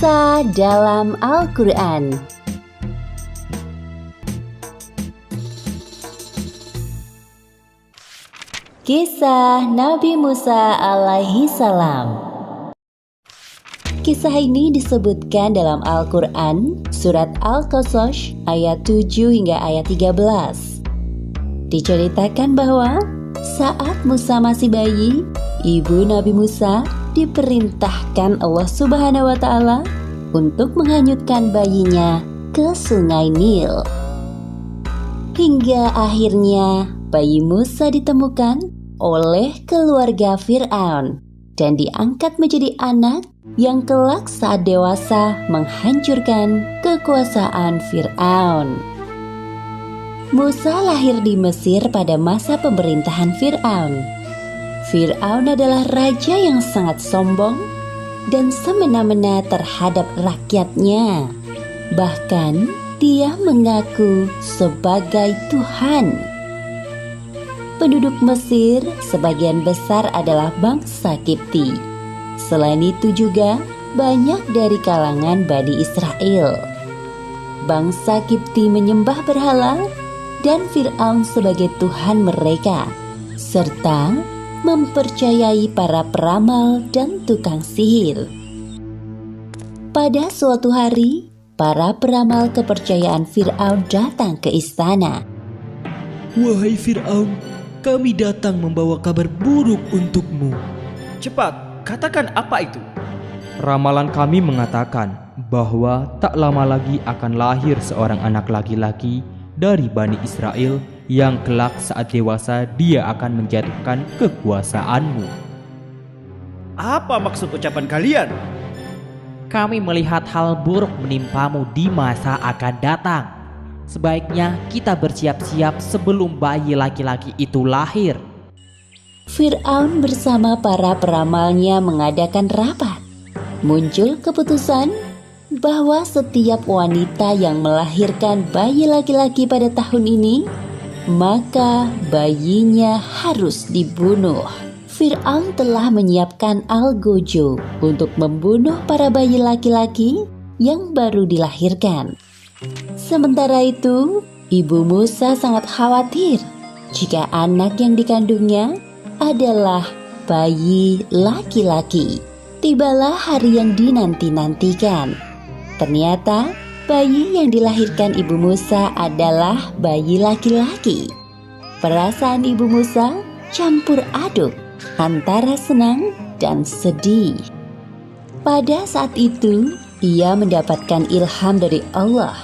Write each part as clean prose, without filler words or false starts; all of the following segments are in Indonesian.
Musa dalam Al-Quran. Kisah Nabi Musa alaihi salam. Kisah ini disebutkan dalam Al-Quran, surat Al-Qasas ayat 7 hingga ayat 13. Diceritakan bahwa saat Musa masih bayi, ibu Nabi Musa diperintahkan Allah Subhanahu wa Ta'ala untuk menghanyutkan bayinya ke Sungai Nil. Hingga akhirnya bayi Musa ditemukan oleh keluarga Fir'aun dan diangkat menjadi anak yang kelak saat dewasa menghancurkan kekuasaan Fir'aun. Musa lahir di Mesir pada masa pemerintahan Fir'aun. Fir'aun adalah raja yang sangat sombong dan semena-mena terhadap rakyatnya. Bahkan dia mengaku sebagai Tuhan. Penduduk Mesir sebagian besar adalah bangsa Kipti. Selain itu juga banyak dari kalangan Bani Israel. Bangsa Kipti menyembah berhala dan Fir'aun sebagai Tuhan mereka, serta mempercayai para peramal dan tukang sihir. Pada suatu hari, para peramal kepercayaan Fir'aun datang ke istana. "Wahai Fir'aun, kami datang membawa kabar buruk untukmu." "Cepat, katakan apa itu?" "Ramalan kami mengatakan bahwa tak lama lagi akan lahir seorang anak laki-laki dari Bani Israel yang kelak saat dewasa dia akan menjatuhkan kekuasaanmu." "Apa maksud ucapan kalian?" "Kami melihat hal buruk menimpamu di masa akan datang. Sebaiknya kita bersiap-siap sebelum bayi laki-laki itu lahir." Fir'aun bersama para peramalnya mengadakan rapat. Muncul keputusan bahwa setiap wanita yang melahirkan bayi laki-laki pada tahun ini, maka bayinya harus dibunuh. Fir'aun telah menyiapkan algojo untuk membunuh para bayi laki-laki yang baru dilahirkan. Sementara itu, ibu Musa sangat khawatir jika anak yang dikandungnya adalah bayi laki-laki. Tibalah hari yang dinanti-nantikan. Ternyata bayi yang dilahirkan ibu Musa adalah bayi laki-laki. Perasaan ibu Musa campur aduk antara senang dan sedih. Pada saat itu, ia mendapatkan ilham dari Allah.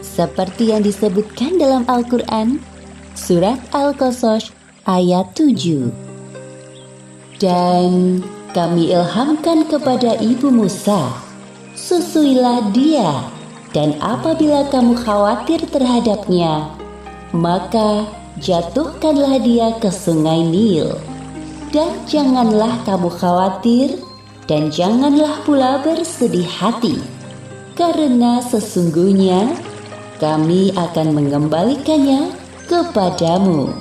Seperti yang disebutkan dalam Al-Quran, surat Al-Qasas ayat 7. "Dan kami ilhamkan kepada ibu Musa, susuilah dia, dan apabila kamu khawatir terhadapnya, maka jatuhkanlah dia ke Sungai Nil. Dan janganlah kamu khawatir, dan janganlah pula bersedih hati, karena sesungguhnya kami akan mengembalikannya kepadamu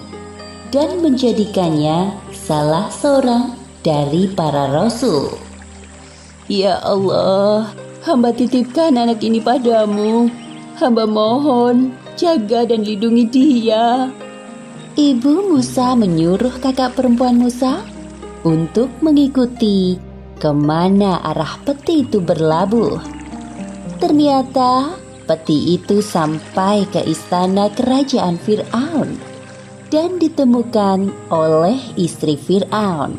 dan menjadikannya salah seorang dari para rasul." "Ya Allah, hamba titipkan anak ini padamu. Hamba mohon, jaga dan lindungi dia." Ibu Musa menyuruh kakak perempuan Musa untuk mengikuti kemana arah peti itu berlabuh. Ternyata peti itu sampai ke istana kerajaan Fir'aun dan ditemukan oleh istri Fir'aun.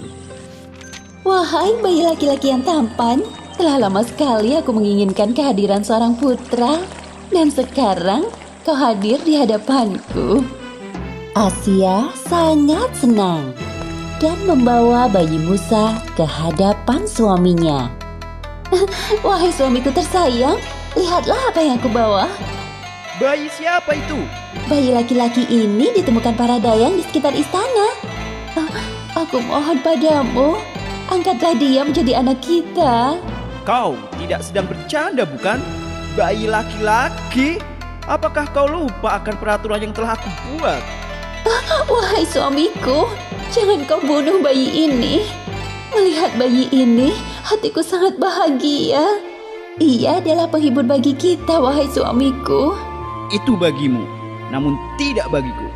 "Wahai bayi laki-laki yang tampan, telah lama sekali aku menginginkan kehadiran seorang putra, dan sekarang kau hadir di hadapanku." Asia sangat senang dan membawa bayi Musa ke hadapan suaminya. "Wahai suamiku tersayang, lihatlah apa yang aku bawa." "Bayi siapa itu?" "Bayi laki-laki ini ditemukan para dayang di sekitar istana. Aku mohon padamu, angkatlah dia menjadi anak kita." "Kau tidak sedang bercanda, bukan? Bayi laki-laki? Apakah kau lupa akan peraturan yang telah aku buat?" "Wahai suamiku, jangan kau bunuh bayi ini. Melihat bayi ini, hatiku sangat bahagia. Ia adalah penghibur bagi kita, wahai suamiku. Itu bagimu, namun tidak bagiku.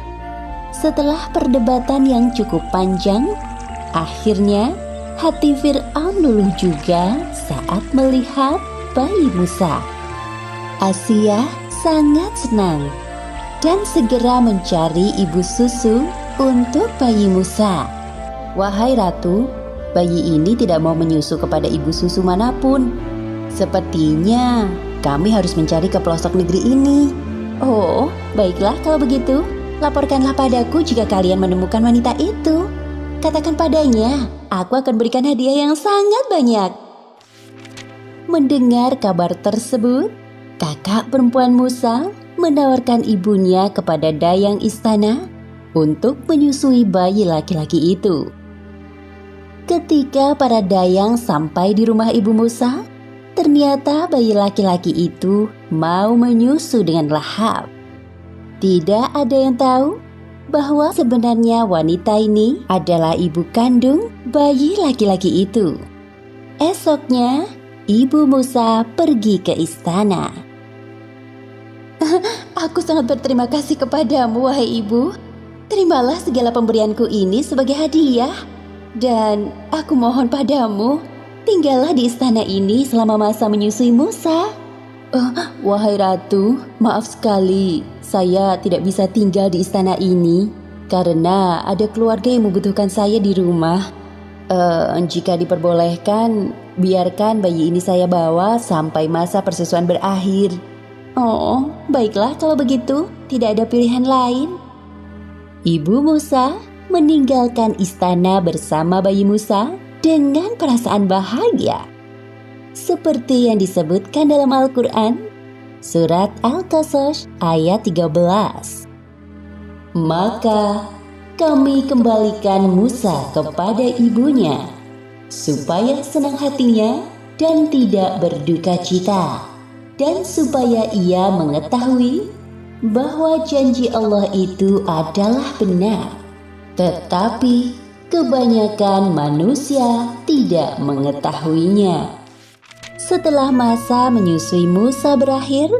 Setelah perdebatan yang cukup panjang, akhirnya hati Fir'aun luluh juga saat melihat bayi Musa. Asia sangat senang dan segera mencari ibu susu untuk bayi Musa. Wahai ratu, bayi ini tidak mau menyusu kepada ibu susu manapun. Sepertinya kami harus mencari ke pelosok negeri ini. Oh, baiklah kalau begitu. Laporkanlah padaku jika kalian menemukan wanita itu. Katakan padanya, aku akan berikan hadiah yang sangat banyak. Mendengar kabar tersebut, kakak perempuan Musa menawarkan ibunya kepada dayang istana untuk menyusui bayi laki-laki itu. Ketika para dayang sampai di rumah ibu Musa, ternyata bayi laki-laki itu mau menyusu dengan lahap. Tidak ada yang tahu bahwa sebenarnya wanita ini adalah ibu kandung bayi laki-laki itu. Esoknya, ibu Musa pergi ke istana. Aku sangat berterima kasih kepadamu, wahai ibu. Terimalah segala pemberianku ini sebagai hadiah. Dan aku mohon padamu, tinggallah di istana ini selama masa menyusui Musa. Wahai ratu, maaf sekali, saya tidak bisa tinggal di istana ini karena ada keluarga yang membutuhkan saya di rumah. Jika diperbolehkan, biarkan bayi ini saya bawa sampai masa persusuan berakhir. Oh, baiklah kalau begitu, tidak ada pilihan lain. Ibu Musa meninggalkan istana bersama bayi Musa dengan perasaan bahagia. Seperti yang disebutkan dalam Al-Quran, Surat Al-Qasas ayat 13. Maka kami kembalikan Musa kepada ibunya, supaya senang hatinya dan tidak berduka cita, dan supaya ia mengetahui bahwa janji Allah itu adalah benar. Tetapi kebanyakan manusia tidak mengetahuinya. Setelah masa menyusui Musa berakhir,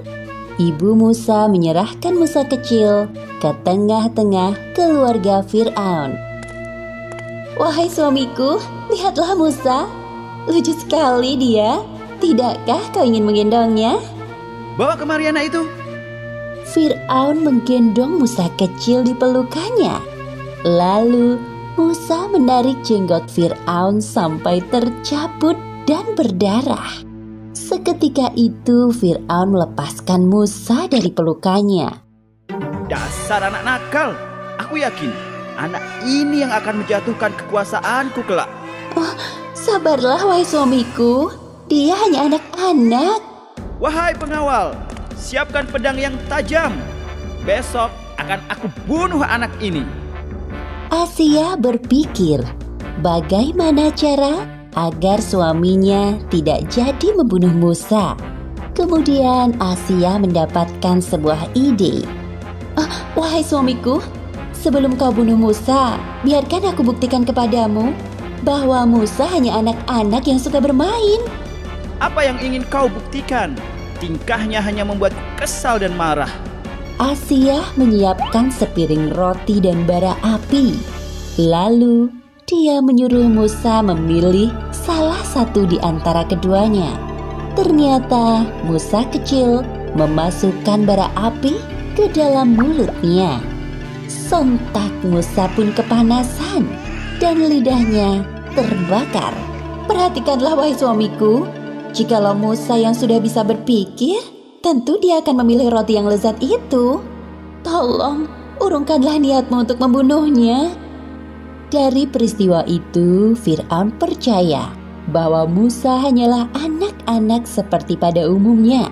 ibu Musa menyerahkan Musa kecil ke tengah-tengah keluarga Fir'aun. Wahai suamiku, lihatlah Musa. Lucu sekali dia. Tidakkah kau ingin menggendongnya? Bawa kemari anak itu. Fir'aun menggendong Musa kecil di pelukannya. Lalu Musa menarik jenggot Fir'aun sampai tercabut dan berdarah. Seketika itu Fir'aun melepaskan Musa dari pelukannya. Dasar anak nakal. Aku yakin anak ini yang akan menjatuhkan kekuasaanku kelak. Oh, sabarlah wahai suamiku. Dia hanya anak-anak. Wahai pengawal, siapkan pedang yang tajam. Besok akan aku bunuh anak ini. Asia berpikir bagaimana cara agar suaminya tidak jadi membunuh Musa. Kemudian Asia mendapatkan sebuah ide. Wahai suamiku, sebelum kau bunuh Musa, biarkan aku buktikan kepadamu bahwa Musa hanya anak-anak yang suka bermain. Apa yang ingin kau buktikan? Tingkahnya hanya membuatku kesal dan marah. Asia menyiapkan sepiring roti dan bara api. Lalu dia menyuruh Musa memilih salah satu di antara keduanya. Ternyata Musa kecil memasukkan bara api ke dalam mulutnya. Sontak Musa pun kepanasan dan lidahnya terbakar. Perhatikanlah wahai suamiku, jikalau Musa yang sudah bisa berpikir, tentu dia akan memilih roti yang lezat itu. Tolong, urungkanlah niatmu untuk membunuhnya. Dari peristiwa itu, Fir'aun percaya bahwa Musa hanyalah anak-anak seperti pada umumnya.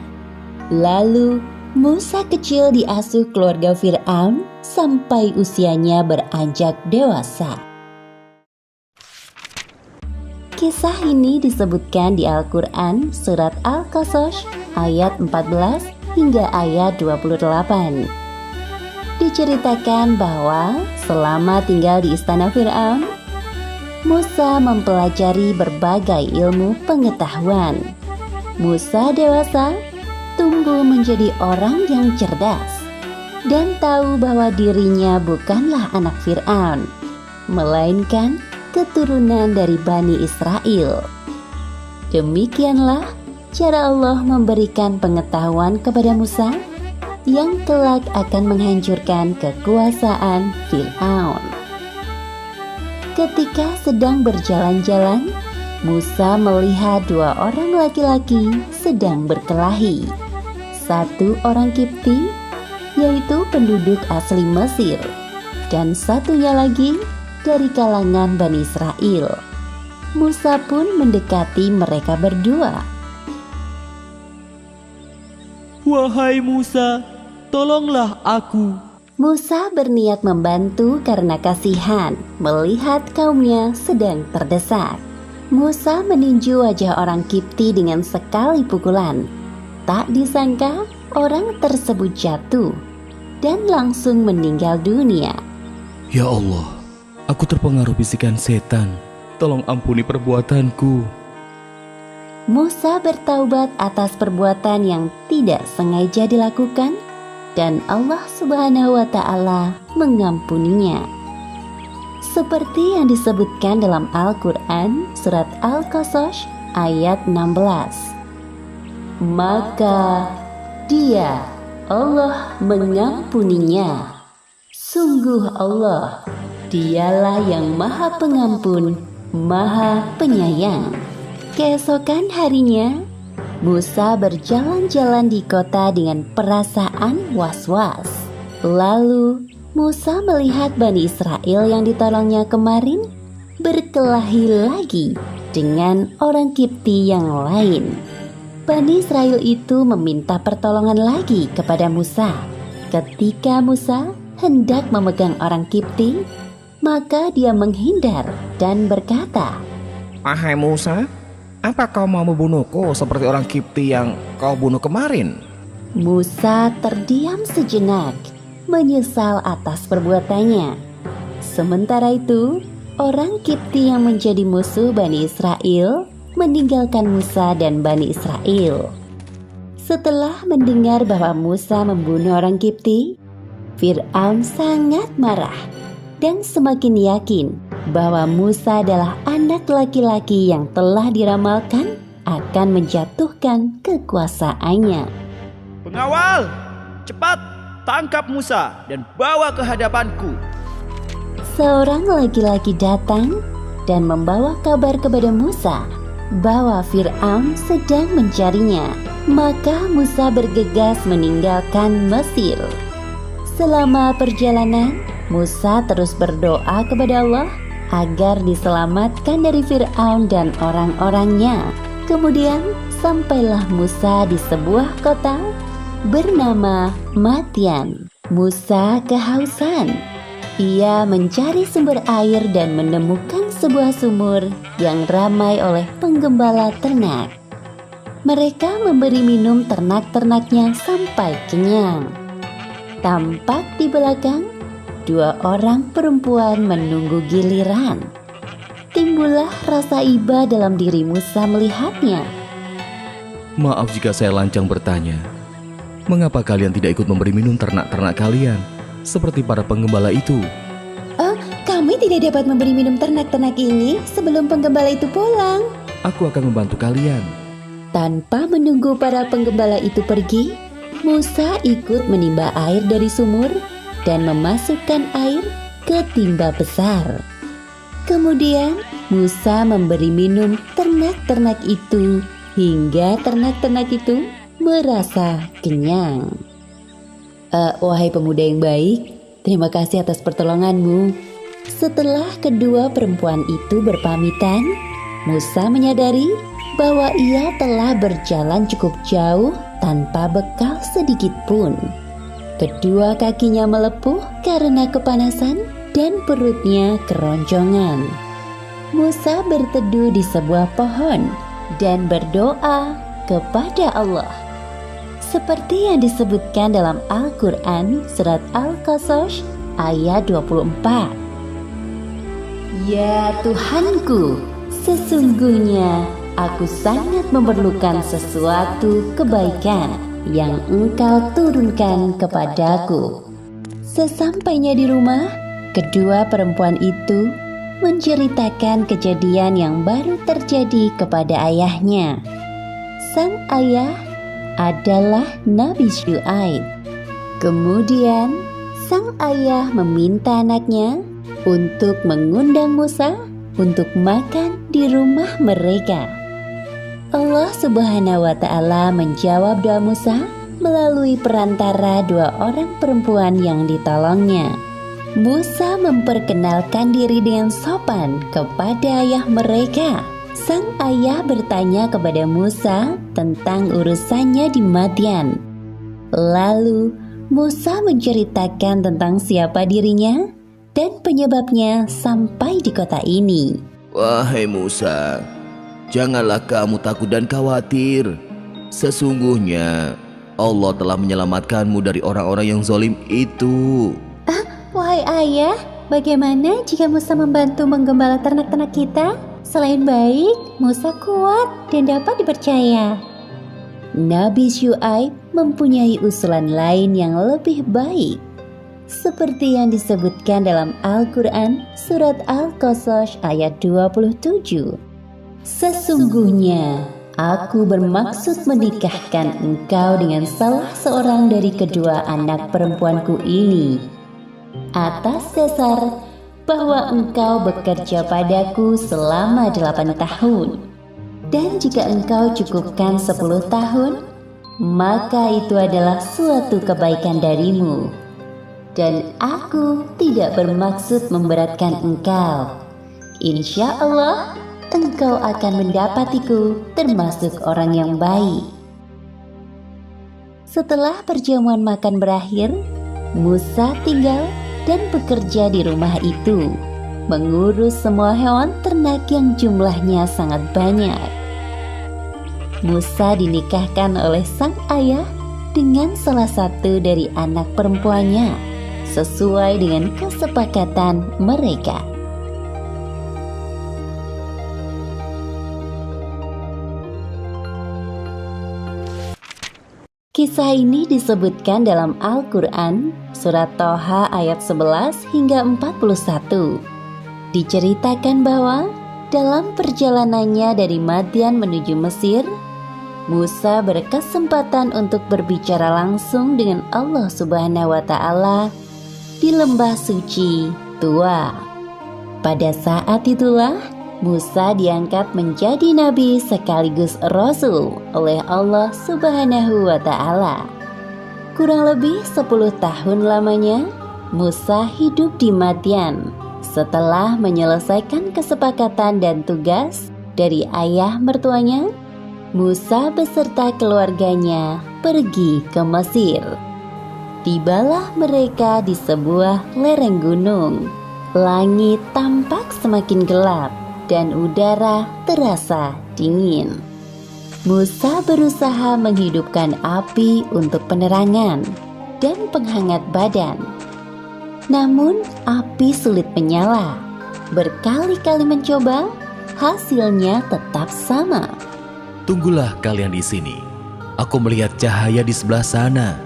Lalu, Musa kecil diasuh keluarga Fir'aun sampai usianya beranjak dewasa. Kisah ini disebutkan di Al-Quran Surat Al-Qasas ayat 14 hingga ayat 28. Diceritakan bahwa selama tinggal di istana Fir'aun, Musa mempelajari berbagai ilmu pengetahuan. Musa dewasa, tumbuh menjadi orang yang cerdas dan tahu bahwa dirinya bukanlah anak Fir'aun, melainkan keturunan dari Bani Israel. Demikianlah cara Allah memberikan pengetahuan kepada Musa yang kelak akan menghancurkan kekuasaan Fir'aun. Ketika sedang berjalan-jalan, Musa melihat dua orang laki-laki sedang berkelahi. Satu orang Kipti, yaitu penduduk asli Mesir, dan satunya lagi dari kalangan Bani Israel. Musa pun mendekati mereka berdua. Wahai Musa, tolonglah aku. Musa berniat membantu karena kasihan melihat kaumnya sedang terdesak. Musa meninju wajah orang Kipti dengan sekali pukulan. Tak disangka orang tersebut jatuh dan langsung meninggal dunia. Ya Allah, aku terpengaruh bisikan setan. Tolong ampuni perbuatanku. Musa bertaubat atas perbuatan yang tidak sengaja dilakukan dan Allah Subhanahu wa Ta'ala mengampuninya. Seperti yang disebutkan dalam Al-Quran surat Al-Qasas ayat 16. Maka Dia, Allah, mengampuninya. Sungguh Allah, Dialah yang Maha Pengampun, Maha Penyayang. Keesokan harinya, Musa berjalan-jalan di kota dengan perasaan was-was. Lalu Musa melihat Bani Israel yang ditolongnya kemarin berkelahi lagi dengan orang Kipti yang lain. Bani Israel itu meminta pertolongan lagi kepada Musa. Ketika Musa hendak memegang orang Kipti, maka dia menghindar dan berkata, Wahai Musa, apa kau mau membunuhku seperti orang Kipti yang kau bunuh kemarin? Musa terdiam sejenak, menyesal atas perbuatannya. Sementara itu, orang Kipti yang menjadi musuh Bani Israel meninggalkan Musa dan Bani Israel. Setelah mendengar bahwa Musa membunuh orang Kipti, Fir'aun sangat marah dan semakin yakin bahwa Musa adalah anak laki-laki yang telah diramalkan akan menjatuhkan kekuasaannya. Pengawal, cepat tangkap Musa dan bawa ke hadapanku. Seorang laki-laki datang dan membawa kabar kepada Musa bahwa Fir'aun sedang mencarinya. Maka Musa bergegas meninggalkan Mesir. Selama perjalanan, Musa terus berdoa kepada Allah agar diselamatkan dari Fir'aun dan orang-orangnya. Kemudian sampailah Musa di sebuah kota bernama Madian. Musa kehausan. Ia mencari sumber air dan menemukan sebuah sumur yang ramai oleh penggembala ternak. Mereka memberi minum ternak-ternaknya sampai kenyang. Tampak di belakang, dua orang perempuan menunggu giliran. Timbullah rasa iba dalam diri Musa melihatnya. Maaf jika saya lancang bertanya, mengapa kalian tidak ikut memberi minum ternak-ternak kalian seperti para penggembala itu? Kami tidak dapat memberi minum ternak-ternak ini sebelum penggembala itu pulang. Aku akan membantu kalian. Tanpa menunggu para penggembala itu pergi, Musa ikut menimba air dari sumur dan memasukkan air ke timba besar. Kemudian Musa memberi minum ternak-ternak itu hingga ternak-ternak itu merasa kenyang. Wahai pemuda yang baik, terima kasih atas pertolonganmu. Setelah kedua perempuan itu berpamitan, Musa menyadari bahwa ia telah berjalan cukup jauh tanpa bekal sedikit pun. Kedua kakinya melepuh karena kepanasan dan perutnya keroncongan. Musa berteduh di sebuah pohon dan berdoa kepada Allah. Seperti yang disebutkan dalam Al-Quran surat Al-Qasas ayat 24. Ya Tuhanku, sesungguhnya aku sangat memerlukan sesuatu kebaikan yang engkau turunkan kepadaku. Sesampainya di rumah, kedua perempuan itu menceritakan kejadian yang baru terjadi kepada ayahnya. Sang ayah adalah Nabi Syuaib. Kemudian sang ayah meminta anaknya untuk mengundang Musa untuk makan di rumah mereka. Allah Subhanahu wa Ta'ala menjawab doa Musa melalui perantara dua orang perempuan yang ditolongnya. Musa memperkenalkan diri dengan sopan kepada ayah mereka. Sang ayah bertanya kepada Musa tentang urusannya di Madian. Lalu Musa menceritakan tentang siapa dirinya dan penyebabnya sampai di kota ini. Wahai Musa, janganlah kamu takut dan khawatir. Sesungguhnya Allah telah menyelamatkanmu dari orang-orang yang zalim itu. Wahai ayah, bagaimana jika Musa membantu menggembala ternak-ternak kita? Selain baik, Musa kuat dan dapat dipercaya. Nabi Syuaib mempunyai usulan lain yang lebih baik. Seperti yang disebutkan dalam Al-Quran surat Al-Qasas ayat 27. Sesungguhnya aku bermaksud menikahkan engkau dengan salah seorang dari kedua anak perempuanku ini, atas dasar bahwa engkau bekerja padaku selama 8 tahun. Dan jika engkau cukupkan 10 tahun, maka itu adalah suatu kebaikan darimu. Dan aku tidak bermaksud memberatkan engkau. Insya Allah, engkau akan mendapatiku termasuk orang yang baik. Setelah perjamuan makan berakhir, Musa tinggal dan bekerja di rumah itu, mengurus semua hewan ternak yang jumlahnya sangat banyak. Musa dinikahkan oleh sang ayah dengan salah satu dari anak perempuannya, sesuai dengan kesepakatan mereka. Kisah ini disebutkan dalam Al-Quran, surat Toha ayat 11 hingga 41. Diceritakan bahwa dalam perjalanannya dari Madian menuju Mesir, Musa berkesempatan untuk berbicara langsung dengan Allah Subhanahu wa Ta'ala di lembah suci Tua. Pada saat itulah Musa diangkat menjadi nabi sekaligus rasul oleh Allah Subhanahu wa Ta'ala. Kurang lebih 10 tahun lamanya Musa hidup di Madian setelah menyelesaikan kesepakatan dan tugas dari ayah mertuanya. Musa beserta keluarganya pergi ke Mesir. Tibalah mereka di sebuah lereng gunung. Langit tampak semakin gelap dan udara terasa dingin. Musa berusaha menghidupkan api untuk penerangan dan penghangat badan. Namun api sulit menyala. Berkali-kali mencoba, hasilnya tetap sama. Tunggulah kalian di sini. Aku melihat cahaya di sebelah sana.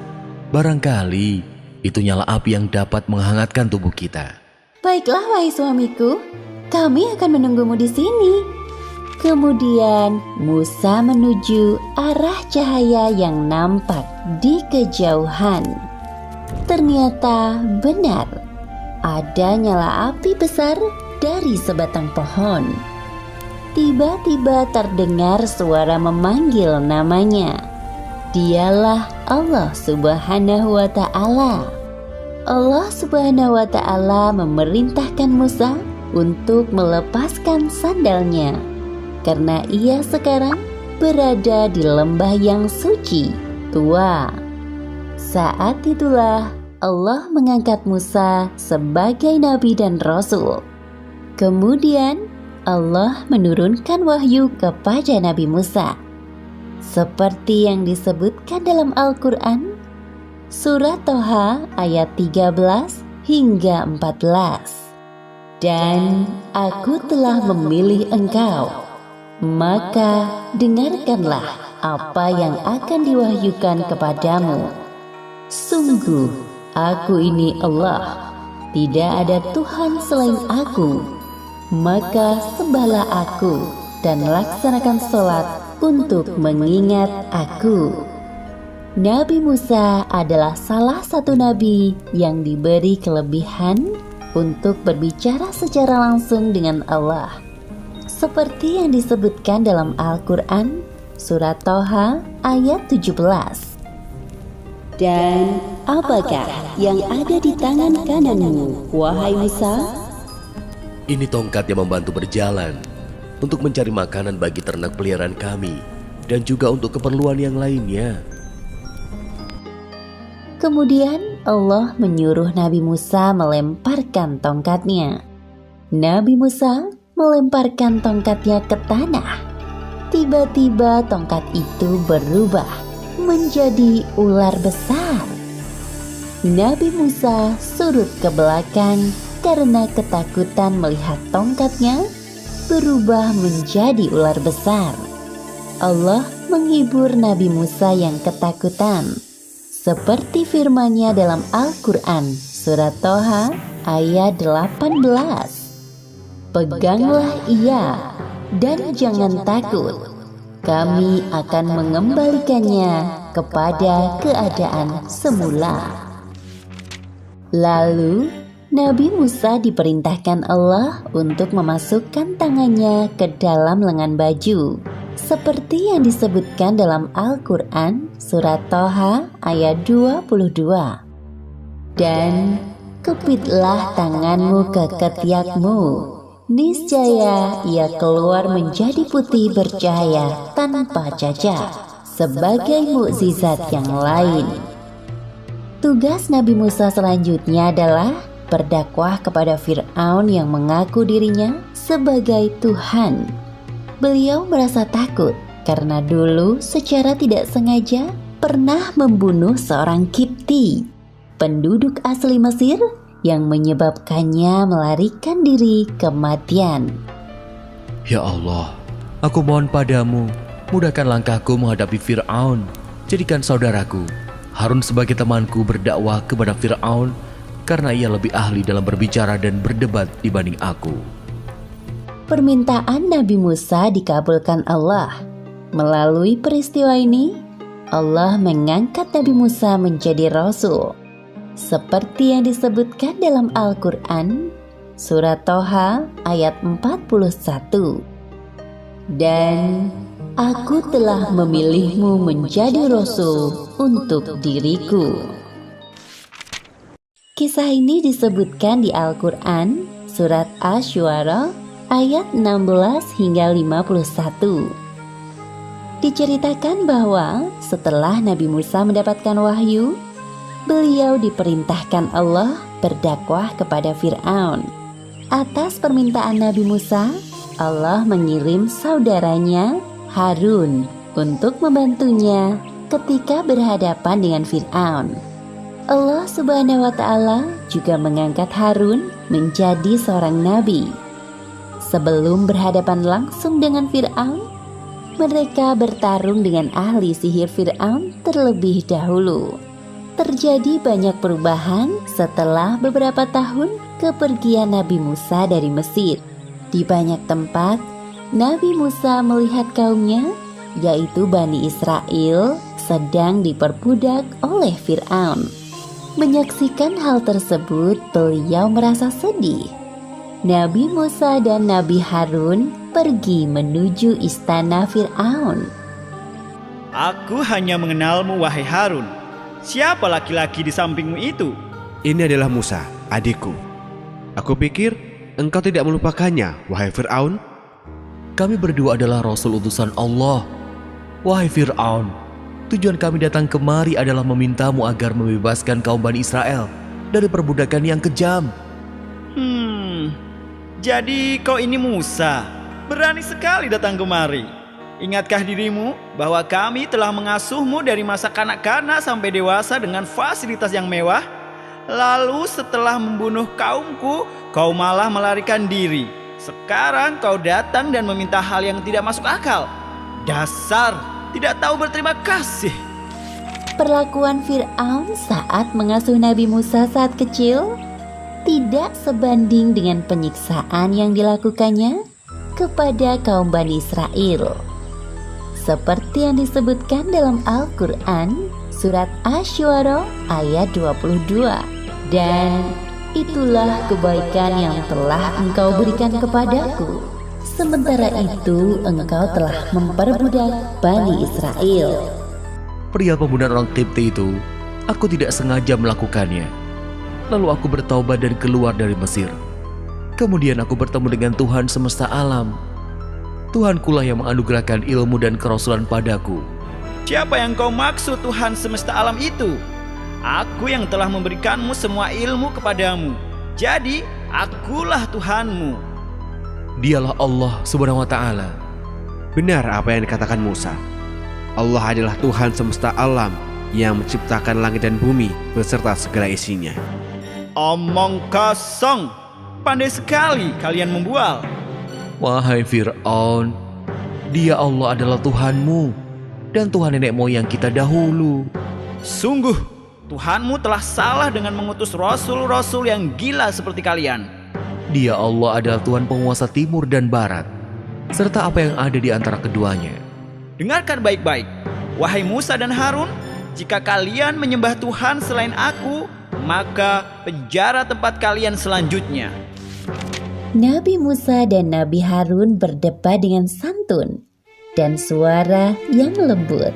Barangkali itu nyala api yang dapat menghangatkan tubuh kita. Baiklah wahai suamiku, kami akan menunggumu di sini. Kemudian Musa menuju arah cahaya yang nampak di kejauhan. Ternyata benar, ada nyala api besar dari sebatang pohon. Tiba-tiba terdengar suara memanggil namanya. Dialah Allah Subhanahu wa Ta'ala. Allah Subhanahu wa Ta'ala memerintahkan Musa untuk melepaskan sandalnya, karena ia sekarang berada di lembah yang suci Tua. Saat itulah Allah mengangkat Musa sebagai nabi dan rasul. Kemudian Allah menurunkan wahyu kepada Nabi Musa, seperti yang disebutkan dalam Al-Quran, surat Toha ayat 13 hingga 14. Dan aku telah memilih engkau maka dengarkanlah apa yang akan diwahyukan kepadamu. Sungguh, aku ini Allah, tidak ada Tuhan selain aku. Maka sembahlah aku dan laksanakan sholat untuk mengingat aku. Nabi Musa adalah salah satu nabi yang diberi kelebihan untuk berbicara secara langsung dengan Allah. Seperti yang disebutkan dalam Al-Quran, Surat Toha ayat 17. Dan apakah yang ada di tangan kananmu, wahai Musa? Ini tongkat yang membantu berjalan untuk mencari makanan bagi ternak peliharaan kami dan juga untuk keperluan yang lainnya. Kemudian Allah menyuruh Nabi Musa melemparkan tongkatnya. Nabi Musa melemparkan tongkatnya ke tanah. Tiba-tiba tongkat itu berubah menjadi ular besar. Nabi Musa surut ke belakang karena ketakutan melihat tongkatnya berubah menjadi ular besar. Allah menghibur Nabi Musa yang ketakutan, seperti firman-Nya dalam Al-Quran, Surat Toha ayat 18. Peganglah ia dan jangan takut. Kami akan mengembalikannya kepada keadaan semula. Lalu Nabi Musa diperintahkan Allah untuk memasukkan tangannya ke dalam lengan baju, seperti yang disebutkan dalam Al-Quran Surat Toha ayat 22. Dan kepitlah tanganmu ke ketiakmu, niscaya ia keluar menjadi putih bercahaya tanpa cacat, sebagai mukjizat yang lain. Tugas Nabi Musa selanjutnya adalah berdakwah kepada Fir'aun yang mengaku dirinya sebagai Tuhan. Beliau merasa takut karena dulu secara tidak sengaja pernah membunuh seorang Kipti, penduduk asli Mesir, yang menyebabkannya melarikan diri kematian. Ya Allah, aku mohon padamu, mudahkan langkahku menghadapi Fir'aun. Jadikan saudaraku Harun sebagai temanku berdakwah kepada Fir'aun, karena ia lebih ahli dalam berbicara dan berdebat dibanding aku. Permintaan Nabi Musa dikabulkan Allah. Melalui peristiwa ini, Allah mengangkat Nabi Musa menjadi Rasul, seperti yang disebutkan dalam Al-Quran, Surat Toha ayat 41. Dan aku telah memilihmu menjadi Rasul untuk diriku. Kisah ini disebutkan di Al-Quran, Surat Asy-Syu'ara ayat 16 hingga 51. Diceritakan bahwa setelah Nabi Musa mendapatkan wahyu, beliau diperintahkan Allah berdakwah kepada Fir'aun. Atas permintaan Nabi Musa, Allah mengirim saudaranya Harun untuk membantunya ketika berhadapan dengan Fir'aun. Allah Subhanahu wa Ta'ala juga mengangkat Harun menjadi seorang nabi. Sebelum berhadapan langsung dengan Fir'aun, mereka bertarung dengan ahli sihir Fir'aun terlebih dahulu. Terjadi banyak perubahan setelah beberapa tahun kepergian Nabi Musa dari Mesir. Di banyak tempat, Nabi Musa melihat kaumnya, yaitu Bani Israel, sedang diperbudak oleh Fir'aun. Menyaksikan hal tersebut, beliau merasa sedih. Nabi Musa dan Nabi Harun pergi menuju istana Fir'aun. Aku hanya mengenalmu, wahai Harun. Siapa laki-laki di sampingmu itu? Ini adalah Musa, adikku. Aku pikir engkau tidak melupakannya, wahai Fir'aun. Kami berdua adalah Rasul utusan Allah. Wahai Fir'aun, tujuan kami datang kemari adalah memintamu agar membebaskan kaum Bani Israel dari perbudakan yang kejam. Jadi kau ini Musa, berani sekali datang kemari. Ingatkah dirimu bahwa kami telah mengasuhmu dari masa kanak-kanak sampai dewasa dengan fasilitas yang mewah? Lalu setelah membunuh kaumku, kau malah melarikan diri. Sekarang kau datang dan meminta hal yang tidak masuk akal. Dasar tidak tahu berterima kasih. Perlakuan Fir'aun saat mengasuh Nabi Musa saat kecil tidak sebanding dengan penyiksaan yang dilakukannya kepada kaum Bani Israel. Seperti yang disebutkan dalam Al-Quran, surat Asy-Syu'ara ayat 22. Dan itulah kebaikan yang telah engkau berikan kepadaku. Sementara itu engkau telah memperbudak Bani Israel. Perihal pembunuhan orang Kipti itu, aku tidak sengaja melakukannya. Lalu aku bertaubat dan keluar dari Mesir. Kemudian aku bertemu dengan Tuhan semesta alam. Tuhankulah yang menganugerahkan ilmu dan kerasulan padaku. Siapa yang kau maksud Tuhan semesta alam itu? Aku yang telah memberikanmu semua ilmu kepadamu. Jadi akulah Tuhanmu. Dialah Allah Subhanahu wa ta'ala. Benar apa yang dikatakan Musa. Allah adalah Tuhan semesta alam yang menciptakan langit dan bumi beserta segala isinya. Omong kosong. Pandai sekali kalian membual. Wahai Fir'aun, dia Allah adalah Tuhanmu dan Tuhan nenek moyang kita dahulu. Sungguh, Tuhanmu telah salah dengan mengutus rasul-rasul yang gila seperti kalian. Dia Allah adalah Tuhan penguasa timur dan barat, serta apa yang ada di antara keduanya. Dengarkan baik-baik, wahai Musa dan Harun, jika kalian menyembah Tuhan selain aku, maka penjara tempat kalian selanjutnya. Nabi Musa dan Nabi Harun berdebat dengan santun dan suara yang lembut.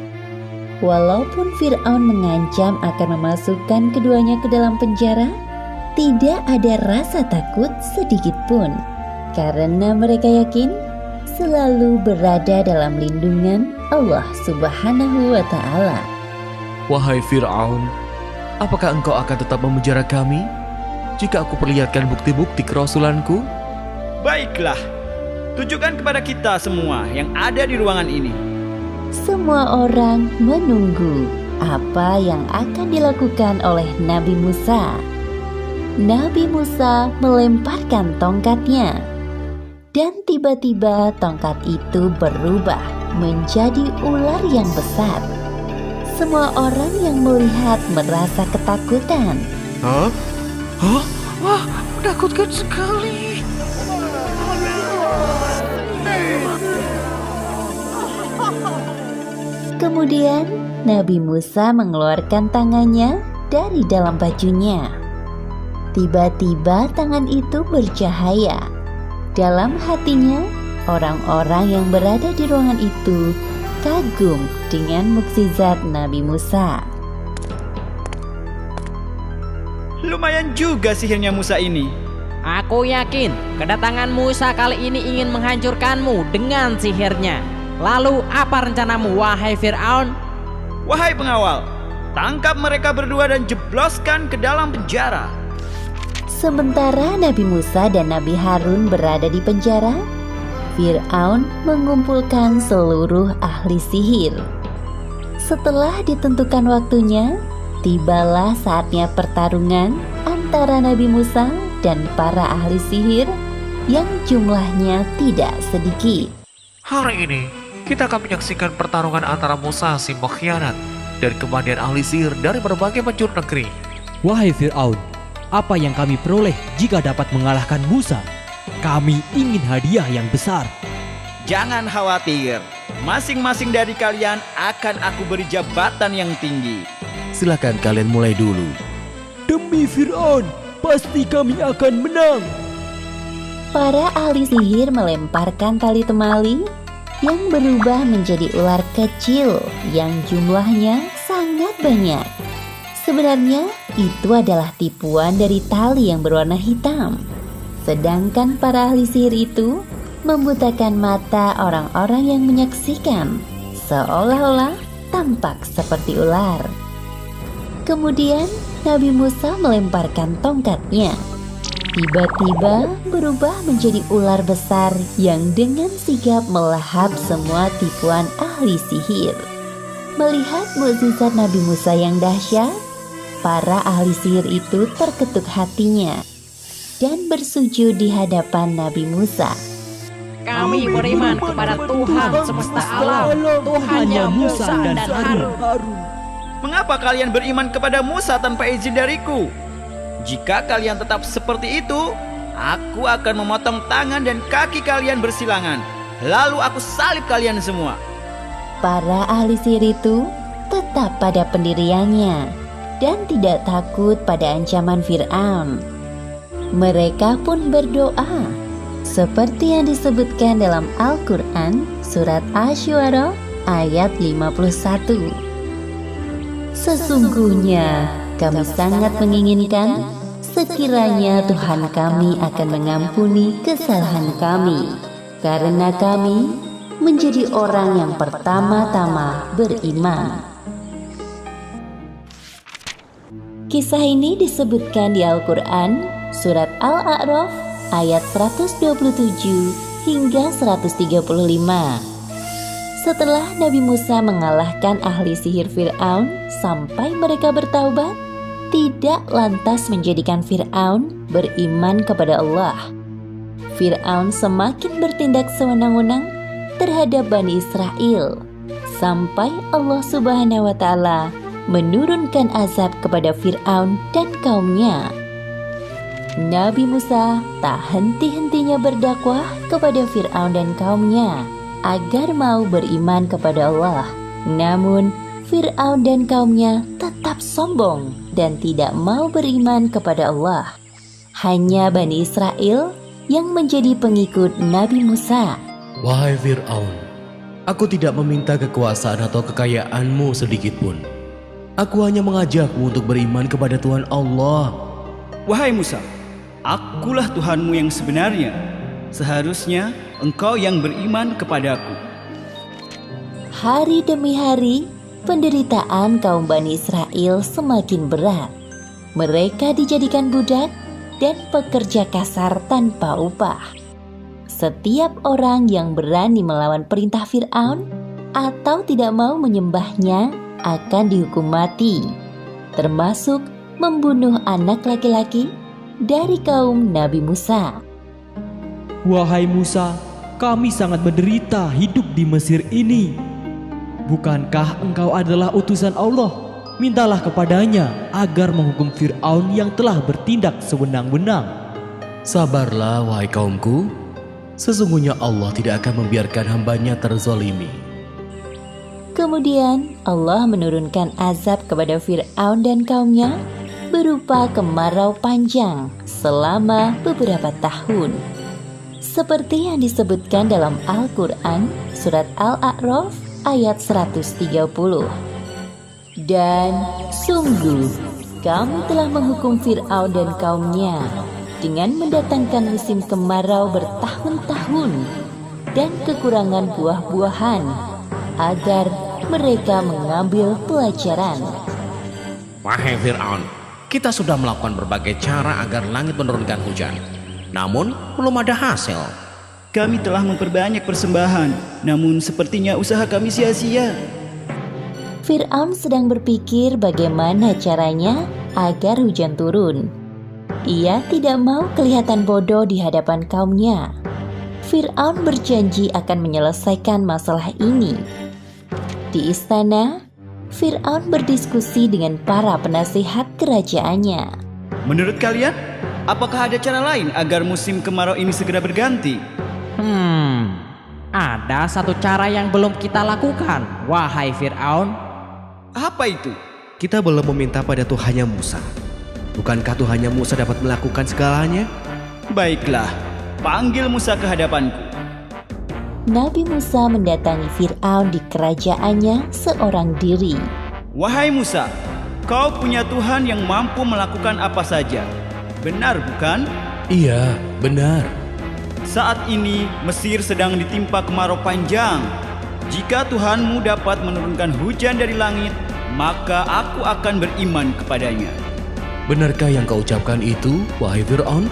Walaupun Fir'aun mengancam akan memasukkan keduanya ke dalam penjara, tidak ada rasa takut sedikit pun, karena mereka yakin selalu berada dalam lindungan Allah Subhanahu wa ta'ala. Wahai Fir'aun, apakah engkau akan tetap memenjara kami jika aku perlihatkan bukti-bukti kerasulanku? Baiklah, tunjukkan kepada kita semua yang ada di ruangan ini. Semua orang menunggu apa yang akan dilakukan oleh Nabi Musa. Nabi Musa melemparkan tongkatnya, dan tiba-tiba tongkat itu berubah menjadi ular yang besar. Semua orang yang melihat merasa ketakutan. Hah? Wah, menakutkan sekali. Kemudian Nabi Musa mengeluarkan tangannya dari dalam bajunya. Tiba-tiba tangan itu bercahaya. Dalam hatinya, orang-orang yang berada di ruangan itu kagum dengan mukjizat Nabi Musa. Lumayan juga sihirnya Musa ini. Aku yakin kedatangan Musa kali ini ingin menghancurkanmu dengan sihirnya. Lalu apa rencanamu, wahai Fir'aun? Wahai pengawal, tangkap mereka berdua dan jebloskan ke dalam penjara. Sementara Nabi Musa dan Nabi Harun berada di penjara, Fir'aun mengumpulkan seluruh ahli sihir. Setelah ditentukan waktunya, tibalah saatnya pertarungan antara Nabi Musa dan para ahli sihir yang jumlahnya tidak sedikit. Hari ini kita akan menyaksikan pertarungan antara Musa si pengkhianat dan kematian ahli sihir dari berbagai penjuru negeri. Wahai Fir'aun, apa yang kami peroleh jika dapat mengalahkan Musa? Kami ingin hadiah yang besar. Jangan khawatir, masing-masing dari kalian akan aku beri jabatan yang tinggi. Silakan kalian mulai dulu. Demi Fir'aun, pasti kami akan menang. Para ahli sihir melemparkan tali temali yang berubah menjadi ular kecil yang jumlahnya sangat banyak. Sebenarnya itu adalah tipuan dari tali yang berwarna hitam. Sedangkan para ahli sihir itu membutakan mata orang-orang yang menyaksikan, seolah-olah tampak seperti ular. Kemudian Nabi Musa melemparkan tongkatnya. Tiba-tiba berubah menjadi ular besar yang dengan sigap melahap semua tipuan ahli sihir. Melihat mukjizat Nabi Musa yang dahsyat, para ahli sihir itu terketuk hatinya. dan bersujud di hadapan Nabi Musa. Kami beriman kepada Tuhan semesta alam, Tuhannya Musa dan Harun. Mengapa kalian beriman kepada Musa tanpa izin dariku? Jika kalian tetap seperti itu, aku akan memotong tangan dan kaki kalian bersilangan. Lalu aku salib kalian semua. Para ahli sihir itu tetap pada pendiriannya dan tidak takut pada ancaman Fir'aun. Mereka pun berdoa seperti yang disebutkan dalam Al-Quran surat Asy-Syu'ara ayat 51. Sesungguhnya kami sangat menginginkan sekiranya Tuhan kami akan mengampuni kesalahan kami, karena kami menjadi orang yang pertama-tama beriman. Kisah ini disebutkan di Al-Quran surat Al-A'raf ayat 127 hingga 135. Setelah Nabi Musa mengalahkan ahli sihir Fir'aun sampai mereka bertaubat, tidak lantas menjadikan Fir'aun beriman kepada Allah. Fir'aun semakin bertindak sewenang-wenang terhadap Bani Israel, sampai Allah Subhanahu wa Ta'ala menurunkan azab kepada Fir'aun dan kaumnya. Nabi Musa tak henti-hentinya berdakwah kepada Fir'aun dan kaumnya agar mau beriman kepada Allah. Namun Fir'aun dan kaumnya tetap sombong dan tidak mau beriman kepada Allah. Hanya Bani Israel yang menjadi pengikut Nabi Musa. Wahai Fir'aun, aku tidak meminta kekuasaan atau kekayaanmu sedikitpun. Aku hanya mengajakmu untuk beriman kepada Tuhan Allah. Wahai Musa, akulah Tuhanmu yang sebenarnya. Seharusnya engkau yang beriman kepadaku. Hari demi hari, penderitaan kaum Bani Israel semakin berat. Mereka dijadikan budak dan pekerja kasar tanpa upah. Setiap orang yang berani melawan perintah Fir'aun atau tidak mau menyembahnya akan dihukum mati, termasuk membunuh anak laki-laki dari kaum Nabi Musa. Wahai Musa, kami sangat menderita hidup di Mesir ini. Bukankah engkau adalah utusan Allah? Mintalah kepadanya agar menghukum Fir'aun yang telah bertindak sewenang-wenang. Sabarlah wahai kaumku, sesungguhnya Allah tidak akan membiarkan hambanya terzolimi. Kemudian Allah menurunkan azab kepada Fir'aun dan kaumnya berupa kemarau panjang selama beberapa tahun. Seperti yang disebutkan dalam Al-Quran surat Al-A'raf ayat 130. Dan sungguh kami telah menghukum Fir'aun dan kaumnya dengan mendatangkan musim kemarau bertahun-tahun dan kekurangan buah-buahan agar mereka mengambil pelajaran. Wahai Fir'aun, kita sudah melakukan berbagai cara agar langit menurunkan hujan, namun belum ada hasil. Kami telah memperbanyak persembahan, namun sepertinya usaha kami sia-sia. Fir'aun sedang berpikir bagaimana caranya agar hujan turun. Ia tidak mau kelihatan bodoh di hadapan kaumnya. Fir'aun berjanji akan menyelesaikan masalah ini. Di istana, Fir'aun berdiskusi dengan para penasihat kerajaannya. Menurut kalian, apakah ada cara lain agar musim kemarau ini segera berganti? Ada satu cara yang belum kita lakukan, wahai Fir'aun. Apa itu? Kita belum meminta pada Tuhannya Musa. Bukankah Tuhannya Musa dapat melakukan segalanya? Baiklah, panggil Musa ke hadapanku. Nabi Musa mendatangi Fir'aun di kerajaannya seorang diri. Wahai Musa, kau punya Tuhan yang mampu melakukan apa saja. Benar bukan? Iya, benar. Saat ini Mesir sedang ditimpa kemarau panjang. Jika Tuhanmu dapat menurunkan hujan dari langit, maka aku akan beriman kepadanya. Benarkah yang kau ucapkan itu, wahai Fir'aun?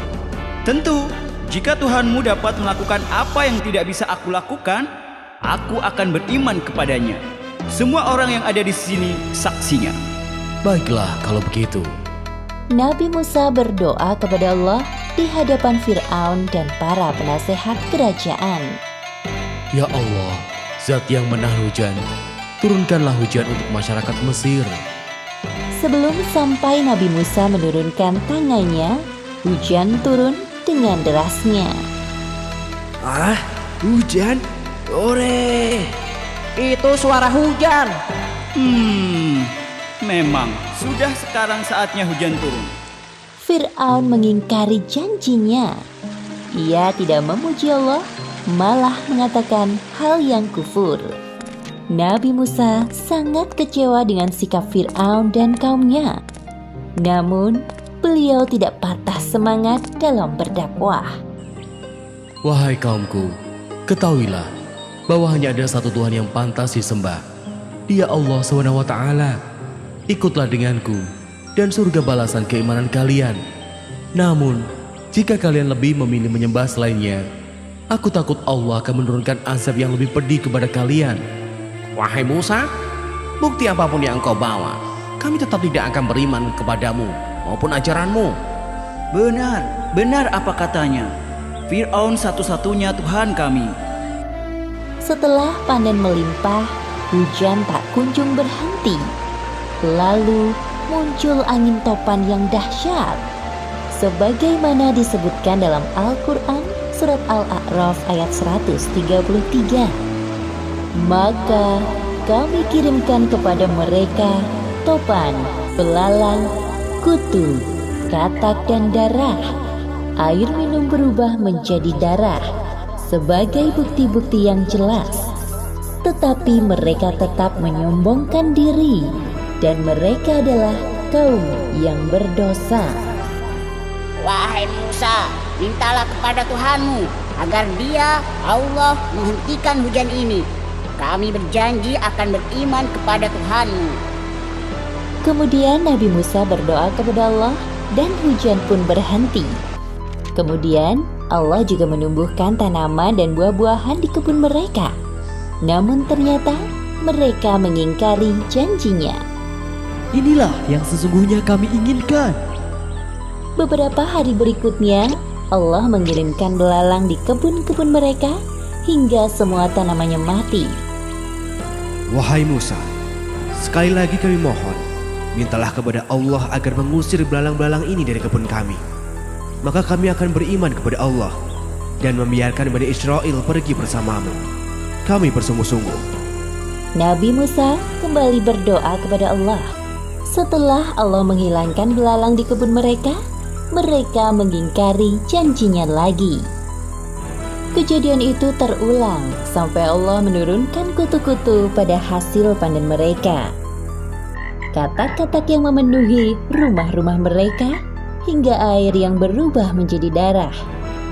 Tentu, jika Tuhanmu dapat melakukan apa yang tidak bisa aku lakukan, aku akan beriman kepadanya. Semua orang yang ada di sini saksinya. Baiklah kalau begitu. Nabi Musa berdoa kepada Allah di hadapan Fir'aun dan para penasehat kerajaan. Ya Allah, Zat yang menahan hujan, turunkanlah hujan untuk masyarakat Mesir. Sebelum sampai Nabi Musa menurunkan tangannya, hujan turun dengan derasnya. Ah, hujan? Ore! Itu suara hujan. Memang sudah sekarang saatnya hujan turun. Fir'aun mengingkari janjinya. Ia tidak memuji Allah, malah mengatakan hal yang kufur. Nabi Musa sangat kecewa dengan sikap Fir'aun dan kaumnya. Namun, beliau tidak patah semangat dalam berdakwah. Wahai kaumku, ketahuilah bahwa hanya ada satu Tuhan yang pantas disembah. Dia Allah SWT. Ikutlah denganku dan surga balasan keimanan kalian. Namun, jika kalian lebih memilih menyembah selainnya, aku takut Allah akan menurunkan azab yang lebih pedih kepada kalian. Wahai Musa, bukti apapun yang engkau bawa, kami tetap tidak akan beriman kepadamu maupun ajaranmu. Benar apa katanya. Fir'aun satu-satunya Tuhan kami. Setelah panen melimpah, hujan tak kunjung berhenti. Lalu muncul angin topan yang dahsyat. Sebagaimana disebutkan dalam Al-Quran surat Al-A'raf ayat 133. Maka kami kirimkan kepada mereka topan, belalang, kutu, katak dan darah. Air minum berubah menjadi darah sebagai bukti-bukti yang jelas. Tetapi mereka tetap menyombongkan diri dan mereka adalah kaum yang berdosa. Wahai Musa, mintalah kepada Tuhanmu agar Dia, Allah, menghentikan hujan ini. Kami berjanji akan beriman kepada Tuhanmu. Kemudian Nabi Musa berdoa kepada Allah dan hujan pun berhenti. Kemudian Allah juga menumbuhkan tanaman dan buah-buahan di kebun mereka. Namun ternyata mereka mengingkari janjinya. Inilah yang sesungguhnya kami inginkan. Beberapa hari berikutnya, Allah mengirimkan belalang di kebun-kebun mereka hingga semua tanamannya mati. Wahai Musa, sekali lagi kami mohon, mintalah kepada Allah agar mengusir belalang-belalang ini dari kebun kami. Maka kami akan beriman kepada Allah dan membiarkan Bani Israel pergi bersamamu. Kami bersungguh-sungguh. Nabi Musa kembali berdoa kepada Allah. Setelah Allah menghilangkan belalang di kebun mereka, mereka mengingkari janjinya lagi. Kejadian itu terulang sampai Allah menurunkan kutu-kutu pada hasil panen mereka. Katak-katak yang memenuhi rumah-rumah mereka hingga air yang berubah menjadi darah.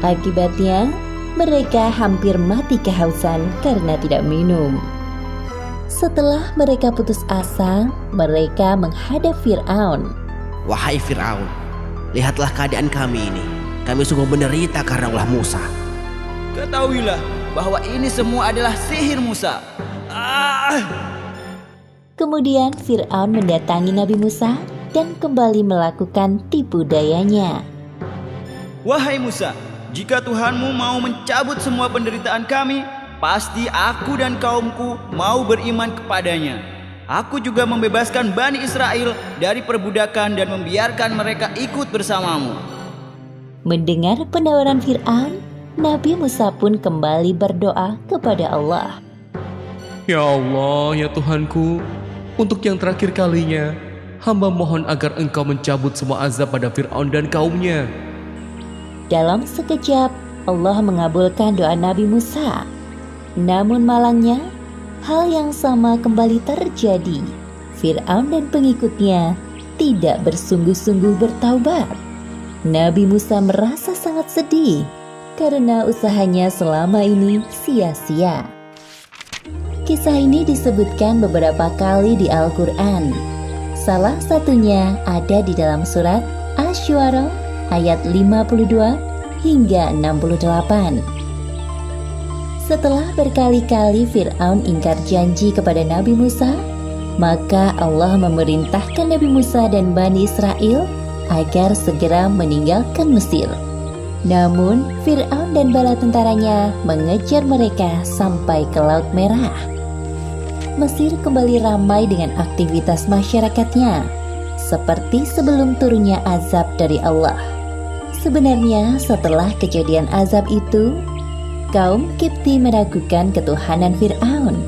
Akibatnya, mereka hampir mati kehausan karena tidak minum. Setelah mereka putus asa, mereka menghadap Fir'aun. Wahai Fir'aun, lihatlah keadaan kami ini. Kami sungguh menderita karena ulah Musa. Ketahuilah bahwa ini semua adalah sihir Musa. Kemudian Fir'aun mendatangi Nabi Musa dan kembali melakukan tipu dayanya. Wahai Musa, jika Tuhanmu mau mencabut semua penderitaan kami, pasti aku dan kaumku mau beriman kepadanya. Aku juga membebaskan Bani Israel dari perbudakan dan membiarkan mereka ikut bersamamu. Mendengar penawaran Fir'aun, Nabi Musa pun kembali berdoa kepada Allah. Ya Allah, ya Tuhanku, untuk yang terakhir kalinya, hamba mohon agar engkau mencabut semua azab pada Fir'aun dan kaumnya. Dalam sekejap, Allah mengabulkan doa Nabi Musa. Namun malangnya, hal yang sama kembali terjadi. Fir'aun dan pengikutnya tidak bersungguh-sungguh bertaubat. Nabi Musa merasa sangat sedih karena usahanya selama ini sia-sia. Kisah ini disebutkan beberapa kali di Al-Quran. Salah satunya ada di dalam surat Asy-Syu'ara ayat 52 hingga 68. Setelah berkali-kali Fir'aun ingkar janji kepada Nabi Musa, maka Allah memerintahkan Nabi Musa dan Bani Israel agar segera meninggalkan Mesir. Namun, Fir'aun dan bala tentaranya mengejar mereka sampai ke Laut Merah. Mesir kembali ramai dengan aktivitas masyarakatnya, seperti sebelum turunnya azab dari Allah. Sebenarnya, setelah kejadian azab itu, kaum Kipti meragukan ketuhanan Fir'aun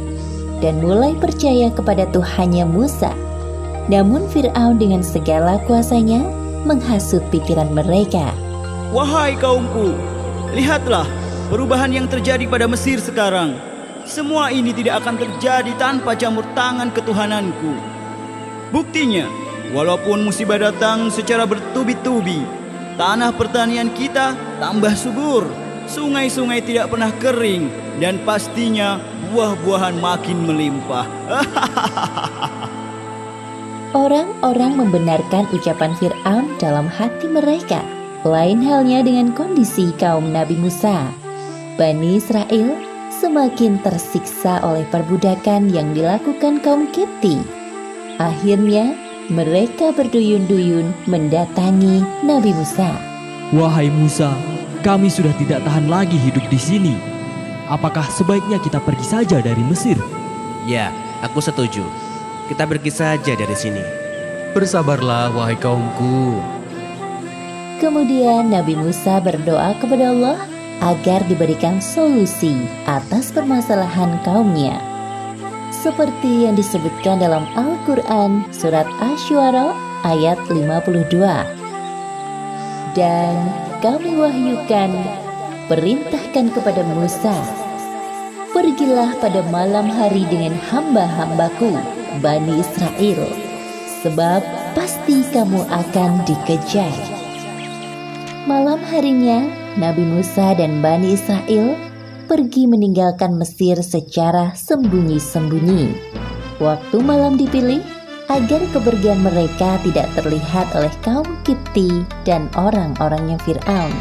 dan mulai percaya kepada Tuhannya Musa. Namun Fir'aun dengan segala kuasanya menghasut pikiran mereka. Wahai kaumku, lihatlah perubahan yang terjadi pada Mesir sekarang. Semua ini tidak akan terjadi tanpa campur tangan ketuhananku. Buktinya, walaupun musibah datang secara bertubi-tubi, tanah pertanian kita tambah subur, sungai-sungai tidak pernah kering, dan pastinya buah-buahan makin melimpah. Orang-orang membenarkan ucapan Fir'aun dalam hati mereka. Lain halnya dengan kondisi kaum Nabi Musa. Bani Israel semakin tersiksa oleh perbudakan yang dilakukan kaum Kipti. Akhirnya, mereka berduyun-duyun mendatangi Nabi Musa. Wahai Musa, kami sudah tidak tahan lagi hidup di sini. Apakah sebaiknya kita pergi saja dari Mesir? Ya, aku setuju. Kita pergi saja dari sini. Bersabarlah wahai kaumku. Kemudian Nabi Musa berdoa kepada Allah agar diberikan solusi atas permasalahan kaumnya. Seperti yang disebutkan dalam Al-Quran surat Asy-Syu'ara ayat 52. Dan kami wahyukan, perintahkan kepada Musa, pergilah pada malam hari dengan hamba-hambaku, Bani Israel, sebab pasti kamu akan dikejar. Malam harinya, Nabi Musa dan Bani Israel pergi meninggalkan Mesir secara sembunyi-sembunyi. Waktu malam dipilih agar kepergian mereka tidak terlihat oleh kaum Kipti dan orang-orangnya Fir'aun.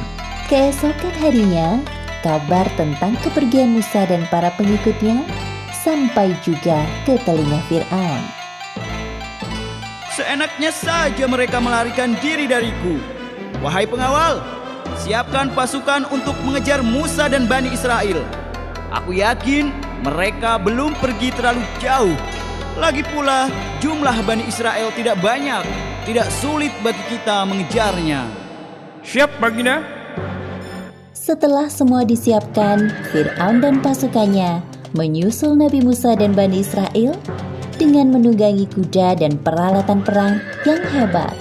Keesokan harinya, kabar tentang kepergian Musa dan para pengikutnya sampai juga ke telinga Fir'aun. Seenaknya saja mereka melarikan diri dariku. Wahai pengawal, siapkan pasukan untuk mengejar Musa dan Bani Israel. Aku yakin mereka belum pergi terlalu jauh. Lagi pula, jumlah Bani Israel tidak banyak. Tidak sulit bagi kita mengejarnya. Siap, Baginda. Setelah semua disiapkan, Fir'aun dan pasukannya menyusul Nabi Musa dan Bani Israel dengan menunggangi kuda dan peralatan perang yang hebat.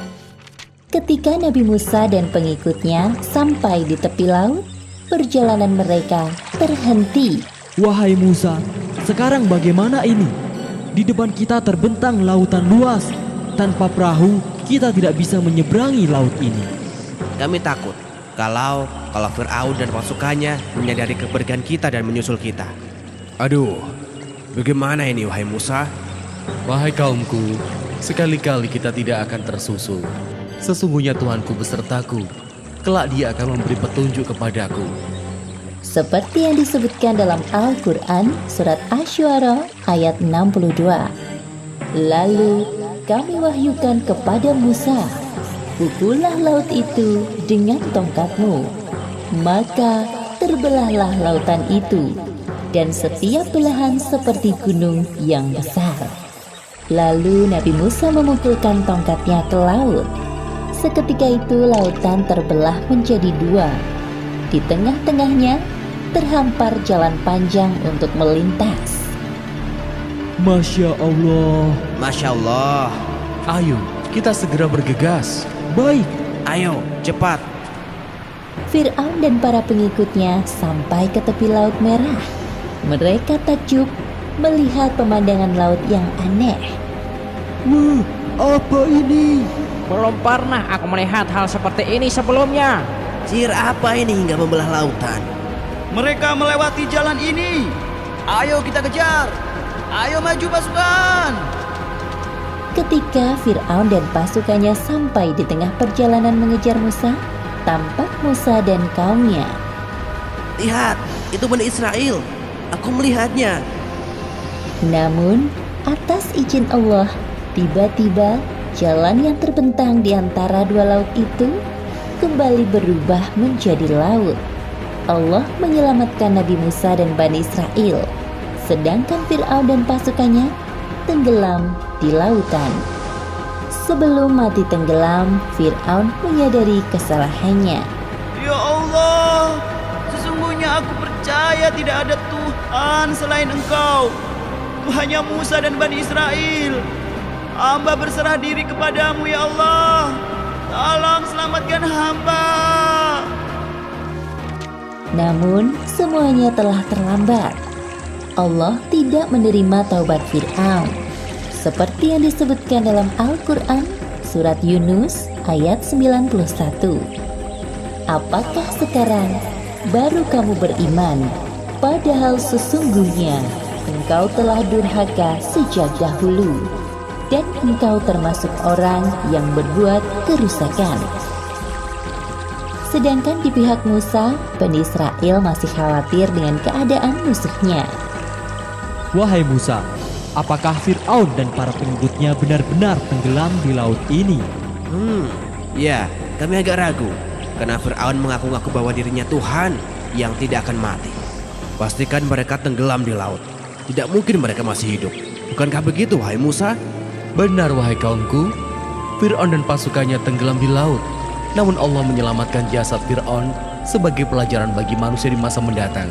Ketika Nabi Musa dan pengikutnya sampai di tepi laut, perjalanan mereka terhenti. Wahai Musa, sekarang bagaimana ini? Di depan kita terbentang lautan luas. Tanpa perahu, kita tidak bisa menyeberangi laut ini. Kami takut kalau Fir'aun dan pasukannya menyadari kepergian kita dan menyusul kita. Aduh, bagaimana ini wahai Musa? Wahai kaumku, sekali-kali kita tidak akan tersusul. Sesungguhnya Tuhanku besertaku. Kelak Dia akan memberi petunjuk kepadaku. Seperti yang disebutkan dalam Al-Quran surat Asy-Syu'ara ayat 62. Lalu kami wahyukan kepada Musa, pukullah laut itu dengan tongkatmu. Maka terbelahlah lautan itu, dan setiap belahan seperti gunung yang besar. Lalu Nabi Musa memukulkan tongkatnya ke laut. Seketika itu lautan terbelah menjadi dua. Di tengah-tengahnya terhampar jalan panjang untuk melintas. Masya Allah. Masya Allah. Ayo, kita segera bergegas. Baik. Ayo, cepat. Fir'aun dan para pengikutnya sampai ke tepi Laut Merah. Mereka takjub melihat pemandangan laut yang aneh. Wah, apa ini? Belum pernah aku melihat hal seperti ini sebelumnya. Sihir apa ini hingga membelah lautan? Mereka melewati jalan ini. Ayo kita kejar. Ayo maju pasukan. Ketika Fir'aun dan pasukannya sampai di tengah perjalanan mengejar Musa, tampak Musa dan kaumnya. Lihat, itu Bani Israel. Aku melihatnya. Namun, atas izin Allah, tiba-tiba jalan yang terbentang di antara dua laut itu kembali berubah menjadi laut. Allah menyelamatkan Nabi Musa dan Bani Israel, sedangkan Fir'aun dan pasukannya tenggelam di lautan. Sebelum mati tenggelam, Fir'aun menyadari kesalahannya. Ya Allah, sesungguhnya aku percaya tidak ada Tuhan selain Engkau, Tuhannya Musa dan Bani Israel. Hamba berserah diri kepadamu ya Allah. Tolong selamatkan hamba. Namun semuanya telah terlambat. Allah tidak menerima taubat Fir'aun. Seperti yang disebutkan dalam Al-Quran, surat Yunus ayat 91. Apakah sekarang baru kamu beriman, padahal sesungguhnya engkau telah durhaka sejak dahulu, dan engkau termasuk orang yang berbuat kerusakan. Sedangkan di pihak Musa, Bani Israel masih khawatir dengan keadaan musuhnya. Wahai Musa, apakah Fir'aun dan para pengikutnya benar-benar tenggelam di laut ini? Ya, kami agak ragu, karena Fir'aun mengaku-ngaku bahwa dirinya Tuhan yang tidak akan mati. Pastikan mereka tenggelam di laut. Tidak mungkin mereka masih hidup. Bukankah begitu, wahai Musa? Benar wahai kaumku, Fir'aun dan pasukannya tenggelam di laut. Namun Allah menyelamatkan jasad Fir'aun sebagai pelajaran bagi manusia di masa mendatang,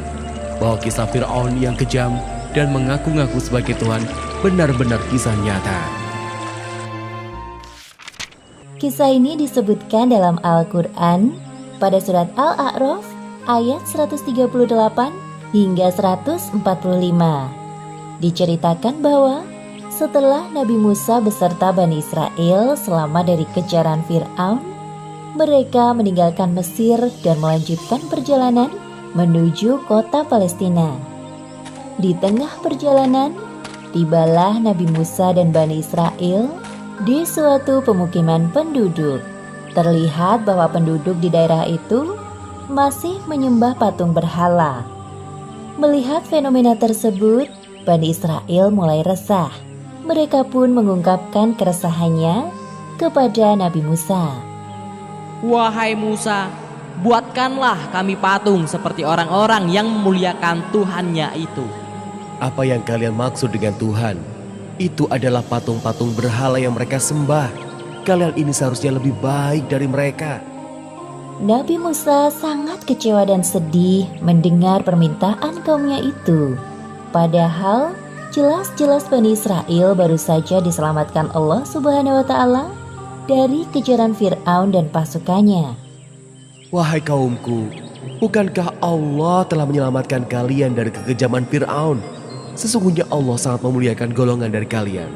bahwa kisah Fir'aun yang kejam dan mengaku-ngaku sebagai Tuhan benar-benar kisah nyata. Kisah ini disebutkan dalam Al-Quran pada surat Al-A'raf ayat 138 hingga 145. Diceritakan bahwa setelah Nabi Musa beserta Bani Israel selamat dari kejaran Fir'aun, mereka meninggalkan Mesir dan melanjutkan perjalanan menuju kota Palestina. Di tengah perjalanan, tibalah Nabi Musa dan Bani Israel di suatu pemukiman penduduk. Terlihat bahwa penduduk di daerah itu masih menyembah patung berhala. Melihat fenomena tersebut, Bani Israel mulai resah. Mereka pun mengungkapkan keresahannya kepada Nabi Musa. Wahai Musa, buatkanlah kami patung seperti orang-orang yang memuliakan Tuhannya itu. Apa yang kalian maksud dengan Tuhan? Itu adalah patung-patung berhala yang mereka sembah. Kalian ini seharusnya lebih baik dari mereka. Nabi Musa sangat kecewa dan sedih mendengar permintaan kaumnya itu. Padahal jelas-jelas Bani Israel baru saja diselamatkan Allah Subhanahu wa Ta'ala dari kejaran Fir'aun dan pasukannya. Wahai kaumku, bukankah Allah telah menyelamatkan kalian dari kekejaman Fir'aun? Sesungguhnya Allah sangat memuliakan golongan dari kalian.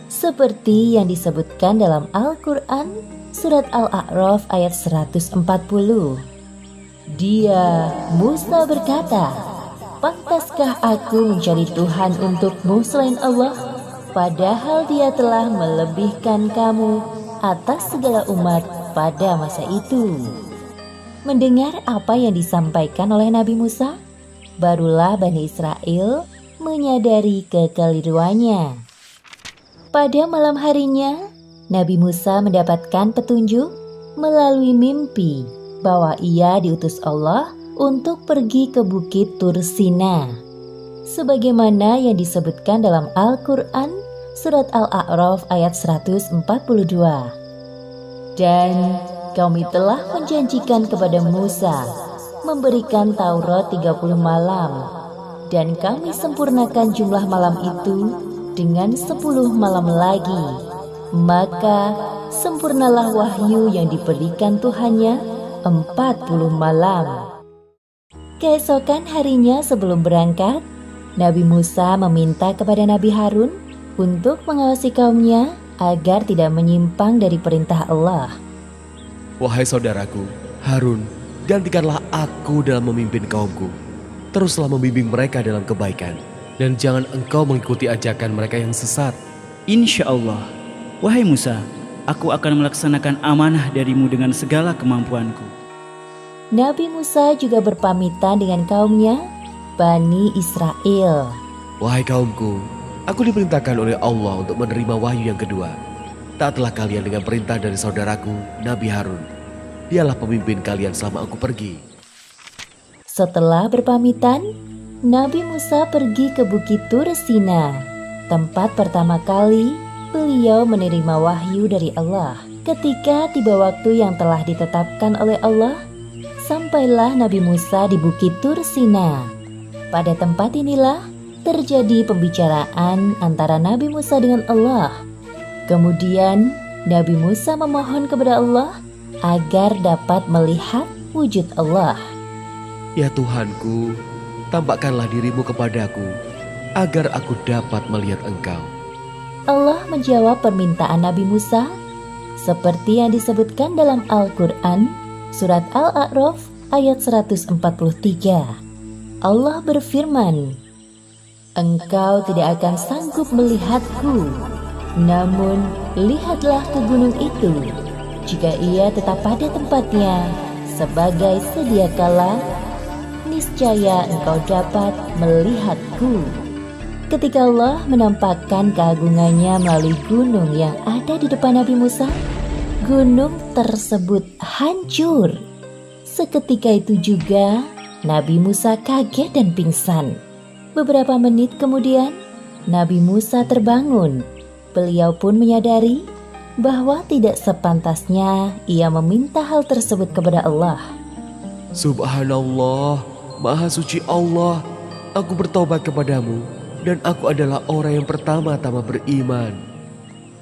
Seperti yang disebutkan dalam Al-Quran, surat Al-A'raf ayat 140. Dia, Musa berkata, pantaskah aku mencari Tuhan untukmu selain Allah, padahal dia telah melebihkan kamu atas segala umat pada masa itu. Mendengar apa yang disampaikan oleh Nabi Musa, barulah Bani Israel menyadari kekeliruannya. Pada malam harinya, Nabi Musa mendapatkan petunjuk melalui mimpi bahwa ia diutus Allah untuk pergi ke bukit Tur Sina. Sebagaimana yang disebutkan dalam Al-Quran, surat Al-A'raf ayat 142. Dan kami telah menjanjikan kepada Musa memberikan Taurat 30 malam, dan kami sempurnakan jumlah malam itu dengan 10 malam lagi. Maka sempurnalah wahyu yang diberikan Tuhannya 40 malam. Keesokan harinya sebelum berangkat, Nabi Musa meminta kepada Nabi Harun untuk mengawasi kaumnya agar tidak menyimpang dari perintah Allah. Wahai saudaraku, Harun, gantikanlah aku dalam memimpin kaumku. Teruslah membimbing mereka dalam kebaikan, dan jangan engkau mengikuti ajakan mereka yang sesat. Insya Allah, wahai Musa, aku akan melaksanakan amanah darimu dengan segala kemampuanku. Nabi Musa juga berpamitan dengan kaumnya, Bani Israel. Wahai kaumku, aku diperintahkan oleh Allah untuk menerima wahyu yang kedua. Taatlah kalian dengan perintah dari saudaraku, Nabi Harun. Dialah pemimpin kalian selama aku pergi. Setelah berpamitan, Nabi Musa pergi ke Bukit Tur Sina, tempat pertama kali beliau menerima wahyu dari Allah. Ketika tiba waktu yang telah ditetapkan oleh Allah, sampailah Nabi Musa di Bukit Tur Sina. Pada tempat inilah terjadi pembicaraan antara Nabi Musa dengan Allah. Kemudian Nabi Musa memohon kepada Allah agar dapat melihat wujud Allah. Ya Tuhanku, tampakkanlah dirimu kepadaku agar aku dapat melihat Engkau. Allah menjawab permintaan Nabi Musa seperti yang disebutkan dalam Al-Quran, surat Al-A'raf ayat 143. Allah berfirman, "Engkau tidak akan sanggup melihatku, namun lihatlah ke gunung itu. Jika ia tetap pada tempatnya sebagai sedia kala, niscaya engkau dapat melihatku." Ketika Allah menampakkan keagungannya melalui gunung yang ada di depan Nabi Musa, gunung tersebut hancur. Seketika itu juga Nabi Musa kaget dan pingsan. Beberapa menit kemudian, Nabi Musa terbangun. Beliau pun menyadari bahwa tidak sepantasnya ia meminta hal tersebut kepada Allah. Subhanallah, Maha Suci Allah, aku bertobat kepadamu dan aku adalah orang yang pertama-tama beriman.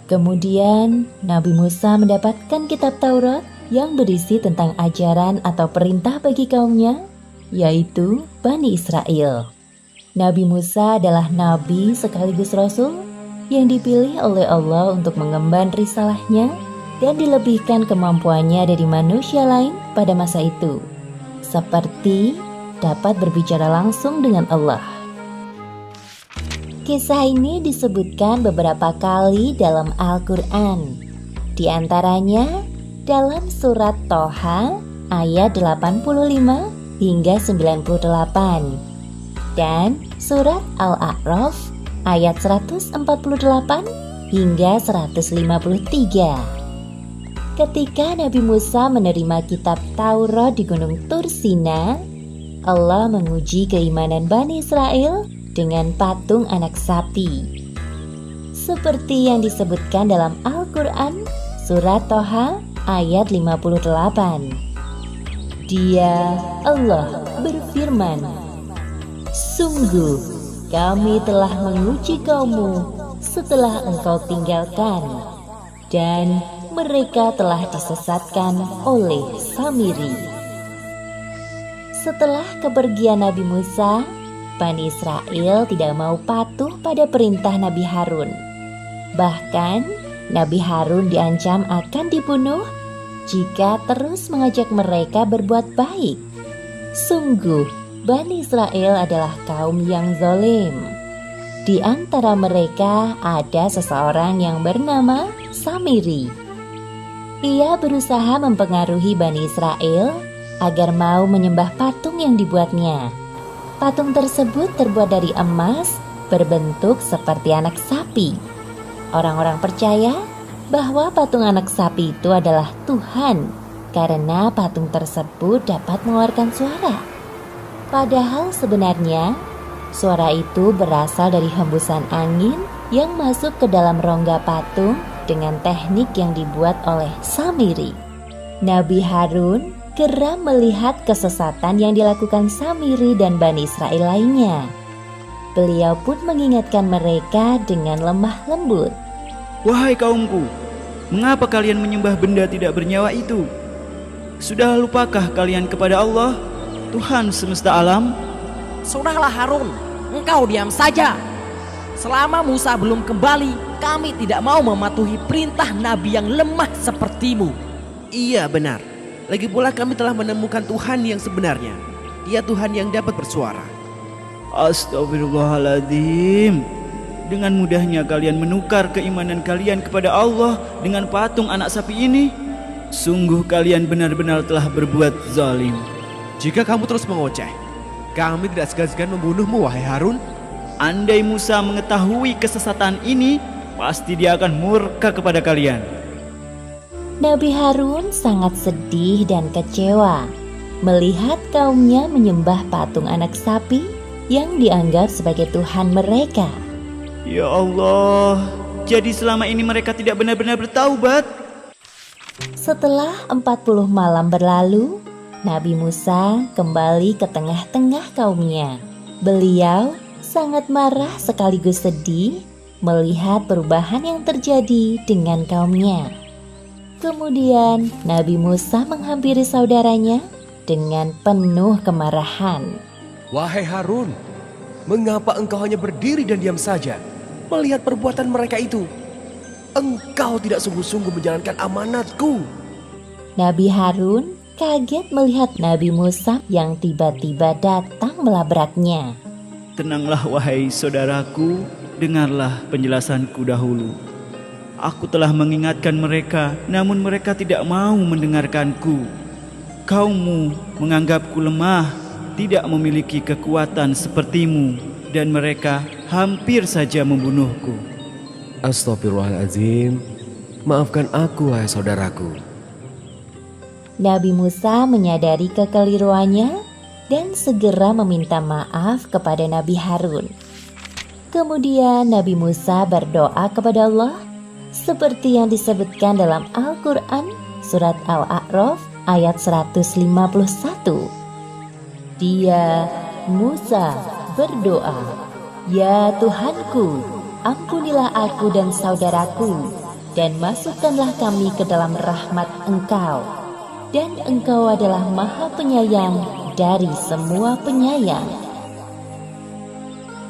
Kemudian Nabi Musa mendapatkan kitab Taurat yang berisi tentang ajaran atau perintah bagi kaumnya, yaitu Bani Israel. Nabi Musa adalah nabi sekaligus rasul yang dipilih oleh Allah untuk mengemban risalahnya dan dilebihkan kemampuannya dari manusia lain pada masa itu, seperti dapat berbicara langsung dengan Allah. Kisah ini disebutkan beberapa kali dalam Al-Quran. Di antaranya dalam surat Toha ayat 85 hingga 98 dan surat Al-A'raf ayat 148 hingga 153. Ketika Nabi Musa menerima kitab Taurat di Gunung Tur Sina, Allah menguji keimanan Bani Israel dengan patung anak sapi. Seperti yang disebutkan dalam Al-Quran, surat Toha ayat 58. Dia, Allah, berfirman, "Sungguh, kami telah menguji kaummu setelah engkau tinggalkan, dan mereka telah disesatkan oleh Samiri." Setelah kepergian Nabi Musa, Bani Israel tidak mau patuh pada perintah Nabi Harun. Bahkan, Nabi Harun diancam akan dibunuh jika terus mengajak mereka berbuat baik. Sungguh, Bani Israel adalah kaum yang zalim. Di antara mereka ada seseorang yang bernama Samiri. Ia berusaha mempengaruhi Bani Israel agar mau menyembah patung yang dibuatnya. Patung tersebut terbuat dari emas, berbentuk seperti anak sapi. Orang-orang percaya bahwa patung anak sapi itu adalah Tuhan, karena patung tersebut dapat mengeluarkan suara. Padahal sebenarnya, suara itu berasal dari hembusan angin yang masuk ke dalam rongga patung dengan teknik yang dibuat oleh Samiri. Nabi Harun geram melihat kesesatan yang dilakukan Samiri dan Bani Israel lainnya. Beliau pun mengingatkan mereka dengan lemah lembut. Wahai kaumku, mengapa kalian menyembah benda tidak bernyawa itu? Sudah lupakah kalian kepada Allah, Tuhan semesta alam? Sudahlah Harun, engkau diam saja. Selama Musa belum kembali, kami tidak mau mematuhi perintah Nabi yang lemah sepertimu. Iya benar. Lagi pula kami telah menemukan Tuhan yang sebenarnya. Dia Tuhan yang dapat bersuara. Astagfirullahaladzim. Dengan mudahnya kalian menukar keimanan kalian kepada Allah dengan patung anak sapi ini. Sungguh kalian benar-benar telah berbuat zalim. Jika kamu terus mengoceh, kami tidak segan-segan membunuhmu, wahai Harun. Andai Musa mengetahui kesesatan ini, pasti dia akan murka kepada kalian. Nabi Harun sangat sedih dan kecewa melihat kaumnya menyembah patung anak sapi yang dianggap sebagai Tuhan mereka. Ya Allah, jadi selama ini mereka tidak benar-benar bertaubat. Setelah 40 malam berlalu, Nabi Musa kembali ke tengah-tengah kaumnya. Beliau sangat marah sekaligus sedih melihat perubahan yang terjadi dengan kaumnya. Kemudian Nabi Musa menghampiri saudaranya dengan penuh kemarahan. Wahai Harun, mengapa engkau hanya berdiri dan diam saja melihat perbuatan mereka itu? Engkau tidak sungguh-sungguh menjalankan amanatku. Nabi Harun kaget melihat Nabi Musa yang tiba-tiba datang melabraknya. Tenanglah wahai saudaraku, dengarlah penjelasanku dahulu. Aku telah mengingatkan mereka, namun mereka tidak mau mendengarkanku. Kaummu menganggapku lemah, tidak memiliki kekuatan sepertimu, dan mereka hampir saja membunuhku. Astagfirullahaladzim, maafkan aku wahai saudaraku. Nabi Musa menyadari kekeliruannya dan segera meminta maaf kepada Nabi Harun. Kemudian Nabi Musa berdoa kepada Allah seperti yang disebutkan dalam Al-Quran surat Al-A'raf ayat 151. Dia, Musa, berdoa, "Ya Tuhanku, ampunilah aku dan saudaraku, dan masukkanlah kami ke dalam rahmat Engkau. Dan Engkau adalah Maha Penyayang dari semua penyayang."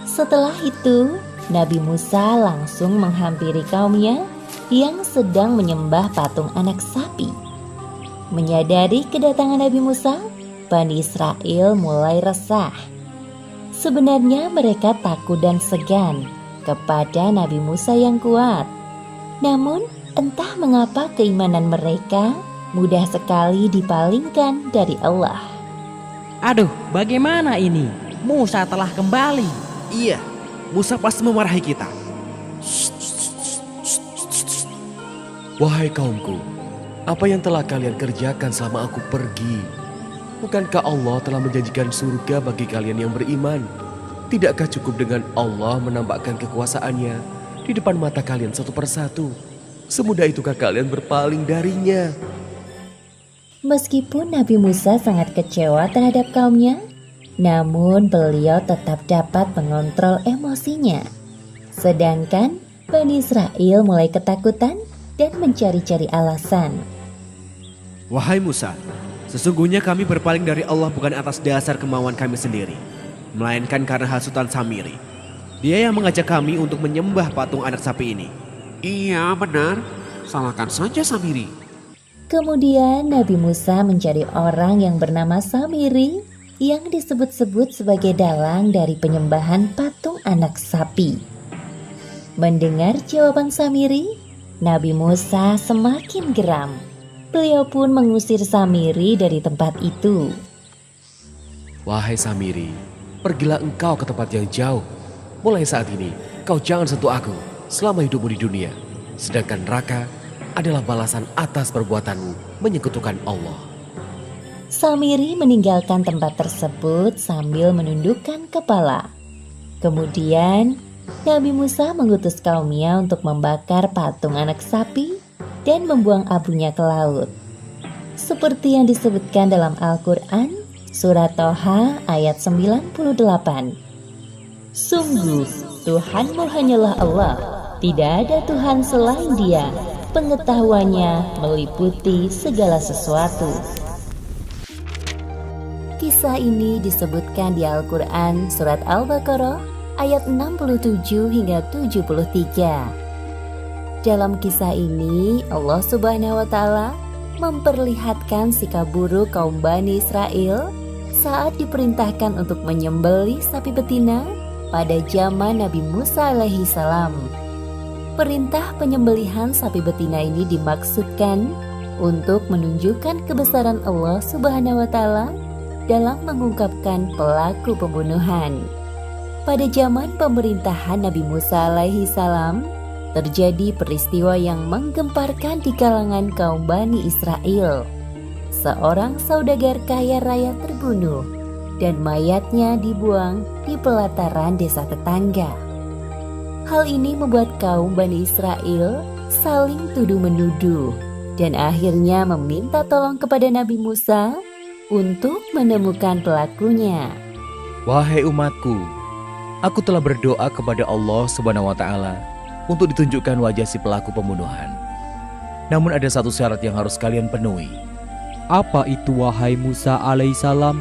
Setelah itu, Nabi Musa langsung menghampiri kaumnya yang sedang menyembah patung anak sapi. Menyadari kedatangan Nabi Musa, Bani Israel mulai resah. Sebenarnya mereka takut dan segan kepada Nabi Musa yang kuat. Namun, entah mengapa keimanan mereka mudah sekali dipalingkan dari Allah. Aduh, bagaimana ini? Musa telah kembali. Iya, Musa pasti memarahi kita. Wahai kaumku, apa yang telah kalian kerjakan selama aku pergi? Bukankah Allah telah menjanjikan surga bagi kalian yang beriman? Tidakkah cukup dengan Allah menampakkan kekuasaannya di depan mata kalian satu persatu? Semudah itukah kalian berpaling darinya? Meskipun Nabi Musa sangat kecewa terhadap kaumnya, namun beliau tetap dapat mengontrol emosinya. Sedangkan Bani Israel mulai ketakutan dan mencari-cari alasan. Wahai Musa, sesungguhnya kami berpaling dari Allah bukan atas dasar kemauan kami sendiri, melainkan karena hasutan Samiri. Dia yang mengajak kami untuk menyembah patung anak sapi ini. Iya benar, salahkan saja Samiri. Kemudian Nabi Musa mencari orang yang bernama Samiri yang disebut-sebut sebagai dalang dari penyembahan patung anak sapi. Mendengar jawaban Samiri, Nabi Musa semakin geram. Beliau pun mengusir Samiri dari tempat itu. Wahai Samiri, pergilah engkau ke tempat yang jauh. Mulai saat ini, kau jangan sentuh aku selama hidupmu di dunia. Sedangkan neraka adalah balasan atas perbuatanmu menyekutukan Allah. Samiri meninggalkan tempat tersebut sambil menundukkan kepala. Kemudian, Nabi Musa mengutus kaumnya untuk membakar patung anak sapi dan membuang abunya ke laut. Seperti yang disebutkan dalam Al-Quran, surat Toha ayat 98. Sungguh, Tuhanmu hanyalah Allah, tidak ada Tuhan selain Dia. Pengetahuannya meliputi segala sesuatu. Kisah ini disebutkan di Al-Quran surat Al-Baqarah ayat 67 hingga 73. Dalam kisah ini, Allah Subhanahu wa Ta'ala memperlihatkan sikap buruk kaum Bani Israel saat diperintahkan untuk menyembelih sapi betina pada zaman Nabi Musa alaihi salam. Perintah penyembelihan sapi betina ini dimaksudkan untuk menunjukkan kebesaran Allah Subhanahu wa Ta'ala dalam mengungkapkan pelaku pembunuhan. Pada zaman pemerintahan Nabi Musa alaihi salam, terjadi peristiwa yang menggemparkan di kalangan kaum Bani Israel. Seorang saudagar kaya raya terbunuh dan mayatnya dibuang di pelataran desa tetangga. Hal ini membuat kaum Bani Israel saling tuduh-menuduh dan akhirnya meminta tolong kepada Nabi Musa untuk menemukan pelakunya. Wahai umatku, aku telah berdoa kepada Allah Subhanahu wa Ta'ala untuk ditunjukkan wajah si pelaku pembunuhan. Namun ada satu syarat yang harus kalian penuhi. Apa itu wahai Musa alaihissalam?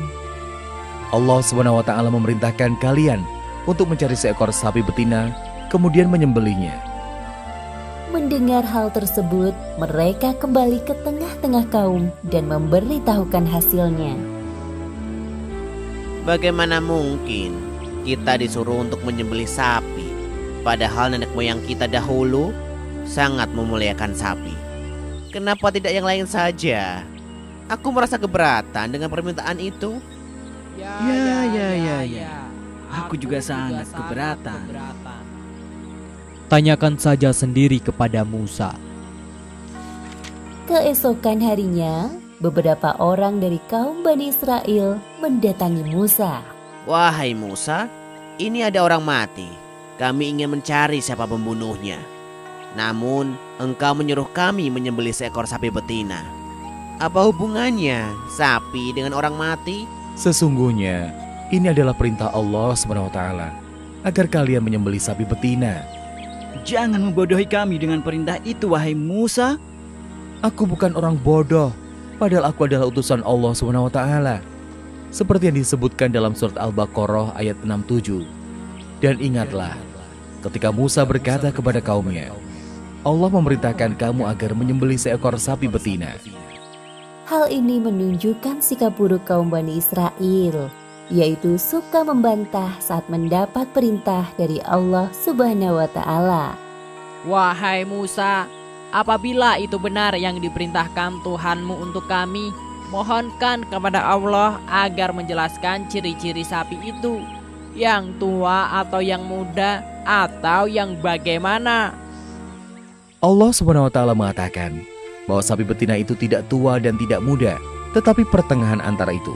Allah Subhanahu wa Ta'ala memerintahkan kalian untuk mencari seekor sapi betina, kemudian menyembelihnya. Mendengar hal tersebut, mereka kembali ke tengah-tengah kaum dan memberitahukan hasilnya. Bagaimana mungkin kita disuruh untuk menyembelih sapi, padahal nenek moyang kita dahulu sangat memuliakan sapi? Kenapa tidak yang lain saja? Aku merasa keberatan dengan permintaan itu. Ya. Aku juga sangat keberatan. Tanyakan saja sendiri kepada Musa. Keesokan harinya, beberapa orang dari kaum Bani Israel mendatangi Musa. Wahai Musa, ini ada orang mati. Kami ingin mencari siapa pembunuhnya. Namun, engkau menyuruh kami menyembelih seekor sapi betina. Apa hubungannya sapi dengan orang mati? Sesungguhnya, ini adalah perintah Allah Subhanahu wa Ta'ala agar kalian menyembelih sapi betina. Jangan membodohi kami dengan perintah itu, wahai Musa. Aku bukan orang bodoh, padahal aku adalah utusan Allah Subhanahu wa Ta'ala. Seperti yang disebutkan dalam surat Al-Baqarah ayat 67. Dan ingatlah, ketika Musa berkata kepada kaumnya, Allah memerintahkan kamu agar menyembelih seekor sapi betina. Hal ini menunjukkan sikap buruk kaum Bani Israel, yaitu suka membantah saat mendapat perintah dari Allah Subhanahu wa Ta'ala. Wahai Musa, apabila itu benar yang diperintahkan Tuhanmu untuk kami, mohonkan kepada Allah agar menjelaskan ciri-ciri sapi itu, yang tua atau yang muda atau yang bagaimana. Allah Subhanahu wa Ta'ala mengatakan bahwa sapi betina itu tidak tua dan tidak muda, tetapi pertengahan antara itu.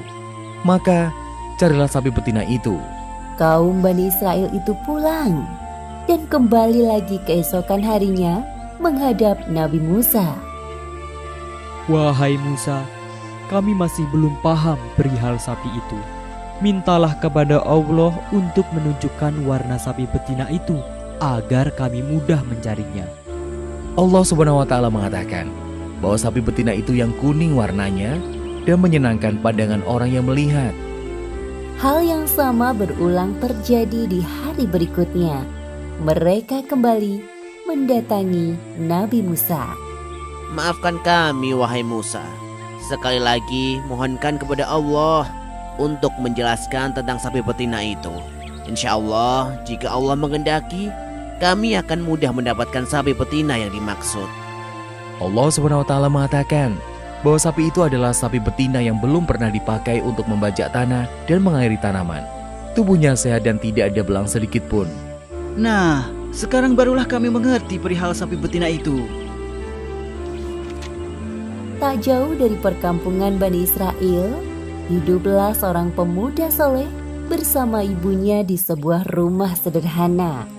Maka carilah sapi betina itu. Kaum Bani Israel itu pulang dan kembali lagi keesokan harinya menghadap Nabi Musa. Wahai Musa, kami masih belum paham perihal sapi itu. Mintalah kepada Allah untuk menunjukkan warna sapi betina itu agar kami mudah mencarinya. Allah Subhanahu wa Ta'ala mengatakan bahwa sapi betina itu yang kuning warnanya dan menyenangkan pandangan orang yang melihat. Hal yang sama berulang terjadi di hari berikutnya. Mereka kembali mendatangi Nabi Musa. Maafkan kami, wahai Musa. Sekali lagi mohonkan kepada Allah untuk menjelaskan tentang sapi betina itu. Insya Allah, jika Allah menghendaki, kami akan mudah mendapatkan sapi betina yang dimaksud. Allah Subhanahu wa Ta'ala mengatakan bahwa sapi itu adalah sapi betina yang belum pernah dipakai untuk membajak tanah dan mengairi tanaman. Tubuhnya sehat dan tidak ada belang sedikit pun. Nah, sekarang barulah kami mengerti perihal sapi betina itu. Tak jauh dari perkampungan Bani Israel, hiduplah seorang pemuda soleh bersama ibunya di sebuah rumah sederhana.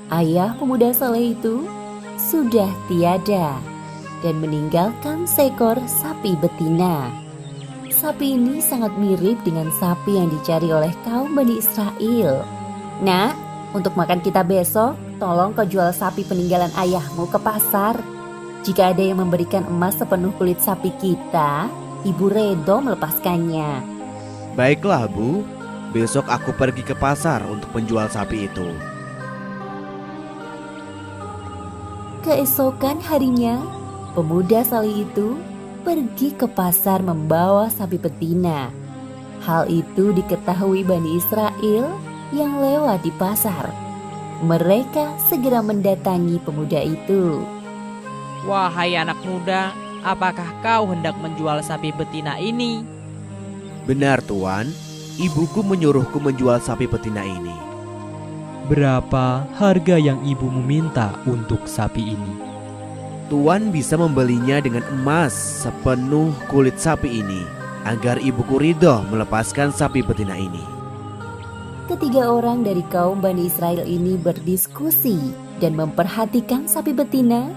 Ayah pemuda soleh itu sudah tiada dan meninggalkan seekor sapi betina. Sapi ini sangat mirip dengan sapi yang dicari oleh kaum Bani Israel. Nak, untuk makan kita besok, tolong kau jual sapi peninggalan ayahmu ke pasar. Jika ada yang memberikan emas sepenuh kulit sapi kita, Ibu Redo melepaskannya. Baiklah, Bu. Besok aku pergi ke pasar untuk menjual sapi itu. Keesokan harinya, pemuda saleh itu pergi ke pasar membawa sapi betina. Hal itu diketahui Bani Israel yang lewat di pasar. Mereka segera mendatangi pemuda itu. Wahai anak muda, apakah kau hendak menjual sapi betina ini? Benar, Tuan. Ibuku menyuruhku menjual sapi betina ini. berapa harga yang ibumu minta untuk sapi ini? Tuan bisa membelinya dengan emas sepenuh kulit sapi ini agar ibuku ridho melepaskan sapi betina ini. Ketiga orang dari kaum Bani Israel ini berdiskusi dan memperhatikan sapi betina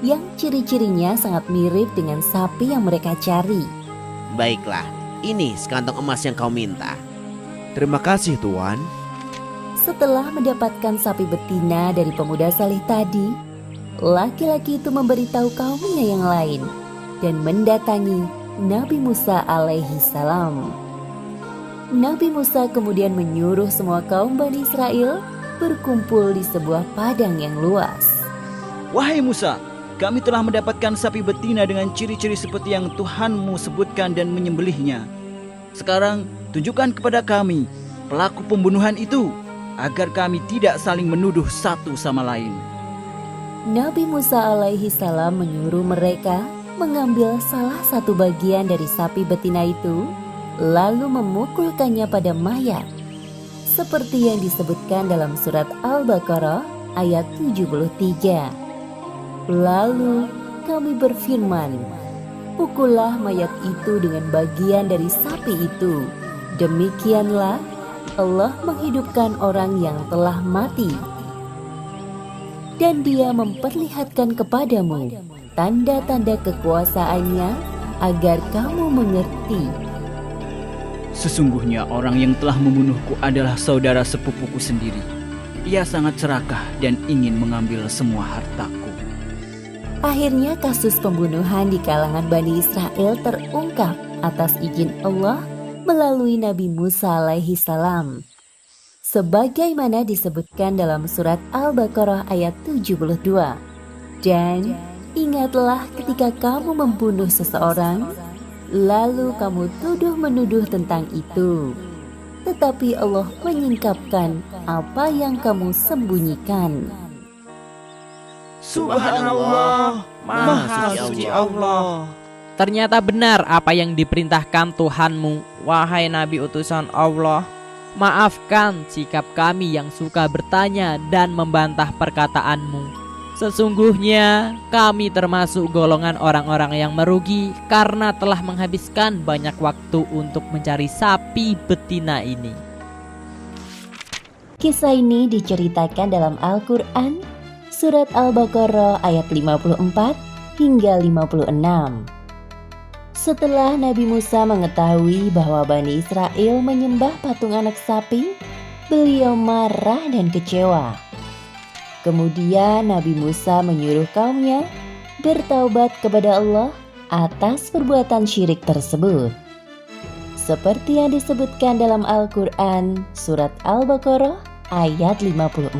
yang ciri-cirinya sangat mirip dengan sapi yang mereka cari. Baiklah, ini sekantong emas yang kau minta. Terima kasih Tuan. Setelah mendapatkan sapi betina dari pemuda saleh tadi, laki-laki itu memberitahu kaumnya yang lain dan mendatangi Nabi Musa alaihi salam. Nabi Musa kemudian menyuruh semua kaum Bani Israel berkumpul di sebuah padang yang luas. Wahai Musa, kami telah mendapatkan sapi betina dengan ciri-ciri seperti yang Tuhanmu sebutkan dan menyembelihnya. Sekarang tunjukkan kepada kami pelaku pembunuhan itu, agar kami tidak saling menuduh satu sama lain. Nabi Musa alaihi salam menyuruh mereka mengambil salah satu bagian dari sapi betina itu, lalu memukulkannya pada mayat, seperti yang disebutkan dalam surat Al-Baqarah ayat 73. Lalu kami berfirman, pukullah mayat itu dengan bagian dari sapi itu. Demikianlah Allah menghidupkan orang yang telah mati. Dan Dia memperlihatkan kepadamu tanda-tanda kekuasaannya agar kamu mengerti. Sesungguhnya orang yang telah membunuhku adalah saudara sepupuku sendiri. Ia sangat serakah dan ingin mengambil semua hartaku. Akhirnya kasus pembunuhan di kalangan Bani Israel terungkap atas izin Allah melalui Nabi Musa alaihi salam. Sebagaimana disebutkan dalam surat Al-Baqarah ayat 72. Dan ingatlah ketika kamu membunuh seseorang, lalu kamu tuduh-menuduh tentang itu. Tetapi Allah menyingkapkan apa yang kamu sembunyikan. Subhanallah, Maha Suci Allah. Ternyata benar apa yang diperintahkan Tuhanmu, wahai Nabi utusan Allah. Maafkan sikap kami yang suka bertanya dan membantah perkataanmu. Sesungguhnya kami termasuk golongan orang-orang yang merugi karena telah menghabiskan banyak waktu untuk mencari sapi betina ini. Kisah ini diceritakan dalam Al-Quran, surat Al-Baqarah ayat 54 hingga 56. Setelah Nabi Musa mengetahui bahwa Bani Israel menyembah patung anak sapi, beliau marah dan kecewa. Kemudian Nabi Musa menyuruh kaumnya bertaubat kepada Allah atas perbuatan syirik tersebut. Seperti yang disebutkan dalam Al-Quran, surat Al-Baqarah ayat 54.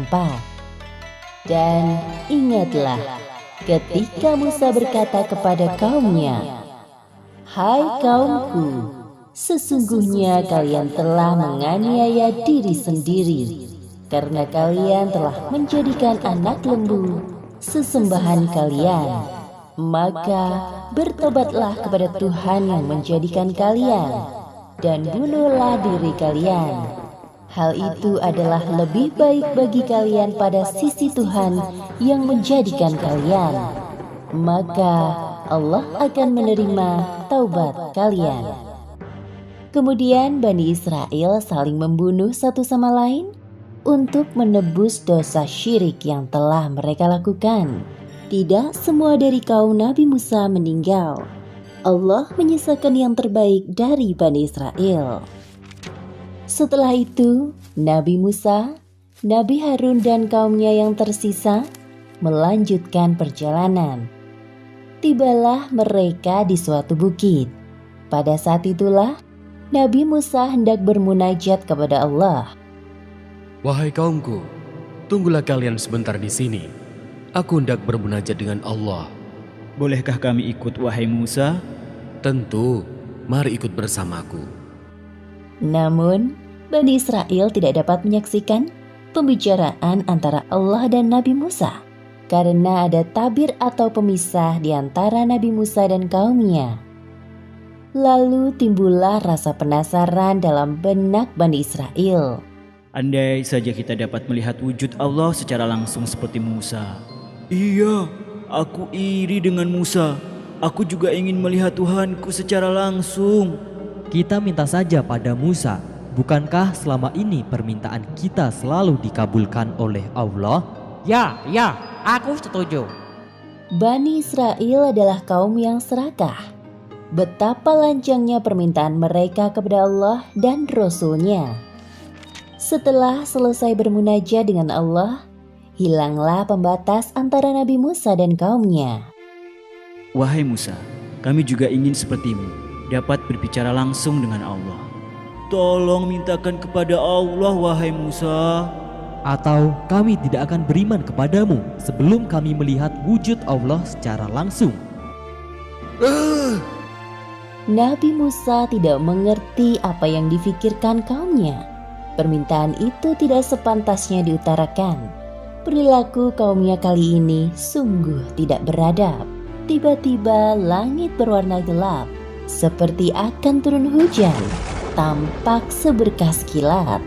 Dan ingatlah ketika Musa berkata kepada kaumnya, "Hai kaumku, sesungguhnya kalian telah menganiaya diri sendiri, karena kalian telah menjadikan anak lembu sesembahan kalian. Maka bertobatlah kepada Tuhan yang menjadikan kalian, dan bunuhlah diri kalian. Hal itu adalah lebih baik bagi kalian pada sisi Tuhan yang menjadikan kalian. Maka Allah akan menerima taubat kalian." Kemudian Bani Israel saling membunuh satu sama lain untuk menebus dosa syirik yang telah mereka lakukan. Tidak semua dari kaum Nabi Musa meninggal. Allah menyisakan yang terbaik dari Bani Israel. Setelah itu, Nabi Musa, Nabi Harun dan kaumnya yang tersisa melanjutkan perjalanan. Tibalah mereka di suatu bukit. Pada saat itulah Nabi Musa hendak bermunajat kepada Allah. Wahai kaumku, tunggulah kalian sebentar di sini. Aku hendak bermunajat dengan Allah. Bolehkah kami ikut, wahai Musa? Tentu, mari ikut bersamaku. Namun, Bani Israel tidak dapat menyaksikan pembicaraan antara Allah dan Nabi Musa, karena ada tabir atau pemisah di antara Nabi Musa dan kaumnya. Lalu timbullah rasa penasaran dalam benak Bani Israel. Andai saja kita dapat melihat wujud Allah secara langsung seperti Musa. Iya, aku iri dengan Musa. Aku juga ingin melihat Tuhanku secara langsung. Kita minta saja pada Musa. Bukankah selama ini permintaan kita selalu dikabulkan oleh Allah? Ya, aku setuju. Bani Israel adalah kaum yang serakah. Betapa lancangnya permintaan mereka kepada Allah dan Rasul-Nya. Setelah selesai bermunajat dengan Allah, hilanglah pembatas antara Nabi Musa dan kaumnya. Wahai Musa, kami juga ingin sepertimu, dapat berbicara langsung dengan Allah. Tolong mintakan kepada Allah, wahai Musa. Atau kami tidak akan beriman kepadamu sebelum kami melihat wujud Allah secara langsung. Nabi Musa tidak mengerti apa yang difikirkan kaumnya. Permintaan itu tidak sepantasnya diutarakan. Perilaku kaumnya kali ini sungguh tidak beradab. Tiba-tiba langit berwarna gelap, seperti akan turun hujan, tampak seberkas kilat.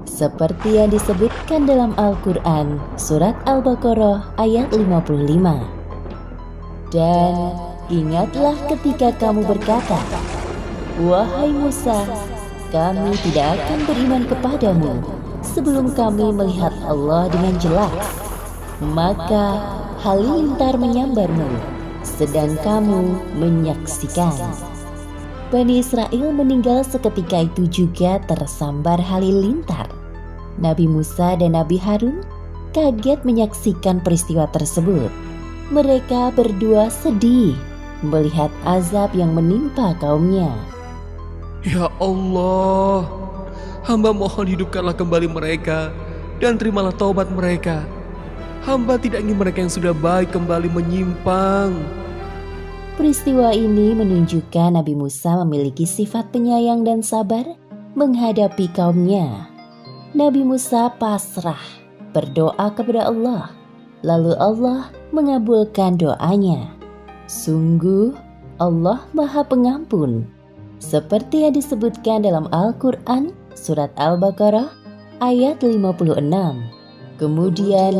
Seperti yang disebutkan dalam Al-Quran, surat Al-Baqarah ayat 55. Dan ingatlah ketika kamu berkata, wahai Musa, kami tidak akan beriman kepadamu sebelum kami melihat Allah dengan jelas. Maka halilintar menyambarmu, sedang kamu menyaksikan. Bani Israel meninggal seketika itu juga tersambar halilintar. Nabi Musa dan Nabi Harun kaget menyaksikan peristiwa tersebut. Mereka berdua sedih melihat azab yang menimpa kaumnya. Ya Allah, hamba mohon hidupkanlah kembali mereka dan terimalah taubat mereka. Hamba tidak ingin mereka yang sudah baik kembali menyimpang. Peristiwa ini menunjukkan Nabi Musa memiliki sifat penyayang dan sabar menghadapi kaumnya. Nabi Musa pasrah berdoa kepada Allah, lalu Allah mengabulkan doanya. Sungguh Allah Maha Pengampun, seperti yang disebutkan dalam Al-Quran surat Al-Baqarah ayat 56. Kemudian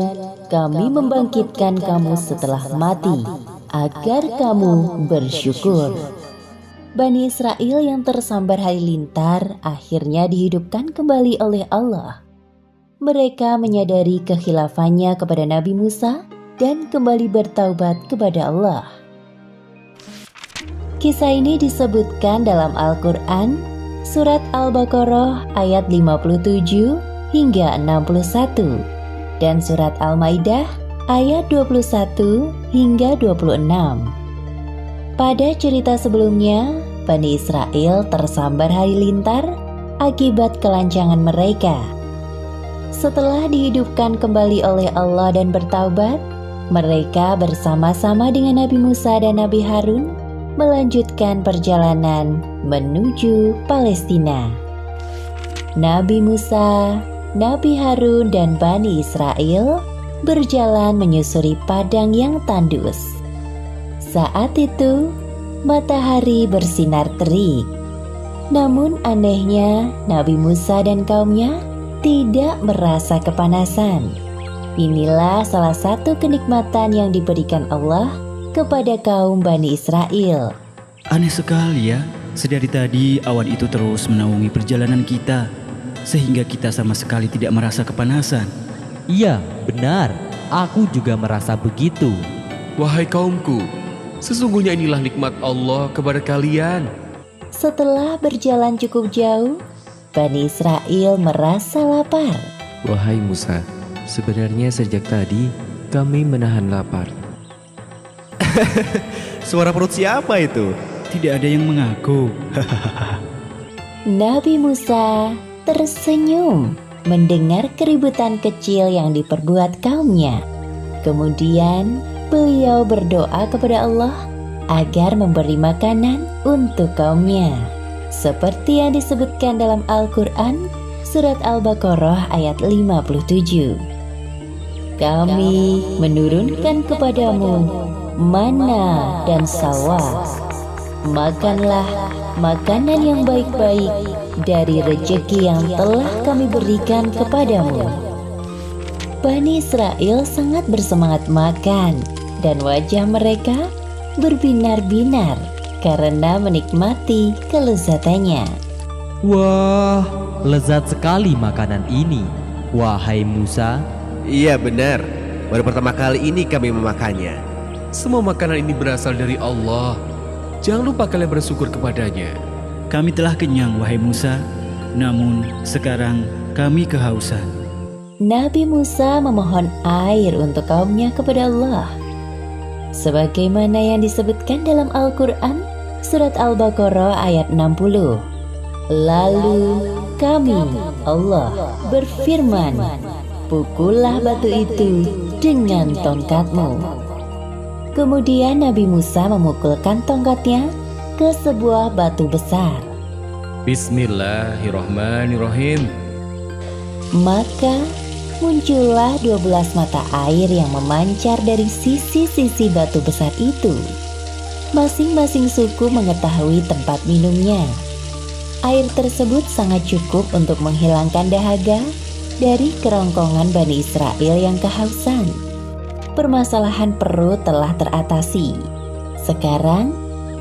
kami membangkitkan kamu setelah mati, agar kamu bersyukur. Bani Israel yang tersambar halilintar akhirnya dihidupkan kembali oleh Allah. Mereka menyadari kekhilafannya kepada Nabi Musa dan kembali bertaubat kepada Allah. Kisah ini disebutkan dalam Al-Quran surat Al-Baqarah ayat 57 hingga 61 dan surat Al-Maidah ayat 21 hingga 26. Pada cerita sebelumnya, Bani Israel tersambar halilintar akibat kelancangan mereka. Setelah dihidupkan kembali oleh Allah dan bertaubat, mereka bersama-sama dengan Nabi Musa dan Nabi Harun melanjutkan perjalanan menuju Palestina. Nabi Musa, Nabi Harun dan Bani Israel berjalan menyusuri padang yang tandus. Saat itu, matahari bersinar terik. Namun anehnya, Nabi Musa dan kaumnya tidak merasa kepanasan. Inilah salah satu kenikmatan yang diberikan Allah kepada kaum Bani Israel. Aneh sekali ya, sedari tadi awan itu terus menaungi perjalanan kita, sehingga kita sama sekali tidak merasa kepanasan. Iya, benar. Aku juga merasa begitu. Wahai kaumku, sesungguhnya inilah nikmat Allah kepada kalian. Setelah berjalan cukup jauh, Bani Israel merasa lapar. Wahai Musa, sebenarnya sejak tadi kami menahan lapar. Suara perut siapa itu? Tidak ada yang mengaku. Nabi Musa tersenyum mendengar keributan kecil yang diperbuat kaumnya. Kemudian beliau berdoa kepada Allah agar memberi makanan untuk kaumnya. Seperti yang disebutkan dalam Al-Quran surat Al-Baqarah ayat 57. Kami menurunkan kepadamu manna dan salwa, makanlah makanan yang baik-baik dari rejeki yang telah kami berikan kepadamu. Bani Israel sangat bersemangat makan dan wajah mereka berbinar-binar karena menikmati kelezatannya. Wah, lezat sekali makanan ini, wahai Musa. Iya benar, baru pertama kali ini kami memakannya. Semua makanan ini berasal dari Allah. Jangan lupa kalian bersyukur kepadanya. Kami telah kenyang, wahai Musa, namun sekarang kami kehausan. Nabi Musa memohon air untuk kaumnya kepada Allah. Sebagaimana yang disebutkan dalam Al-Quran, surat Al-Baqarah ayat 60. Lalu kami, Allah, berfirman, pukullah batu itu dengan tongkatmu. Kemudian Nabi Musa memukulkan tongkatnya ke sebuah batu besar. Bismillahirrahmanirrahim. Maka muncullah 12 mata air yang memancar dari sisi-sisi batu besar itu. Masing-masing suku mengetahui tempat minumnya. Air tersebut sangat cukup untuk menghilangkan dahaga dari kerongkongan Bani Israel yang kehausan. Permasalahan perut telah teratasi. Sekarang,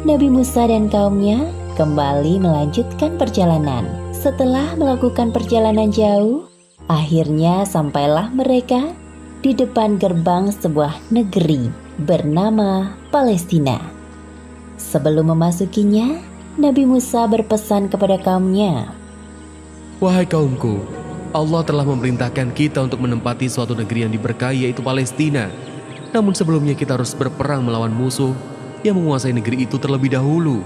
Nabi Musa dan kaumnya kembali melanjutkan perjalanan. Setelah melakukan perjalanan jauh, akhirnya sampailah mereka di depan gerbang sebuah negeri bernama Palestina. Sebelum memasukinya, Nabi Musa berpesan kepada kaumnya, Wahai kaumku, Allah telah memerintahkan kita untuk menempati suatu negeri yang diberkahi, yaitu Palestina. Namun sebelumnya kita harus berperang melawan musuh yang menguasai negeri itu terlebih dahulu.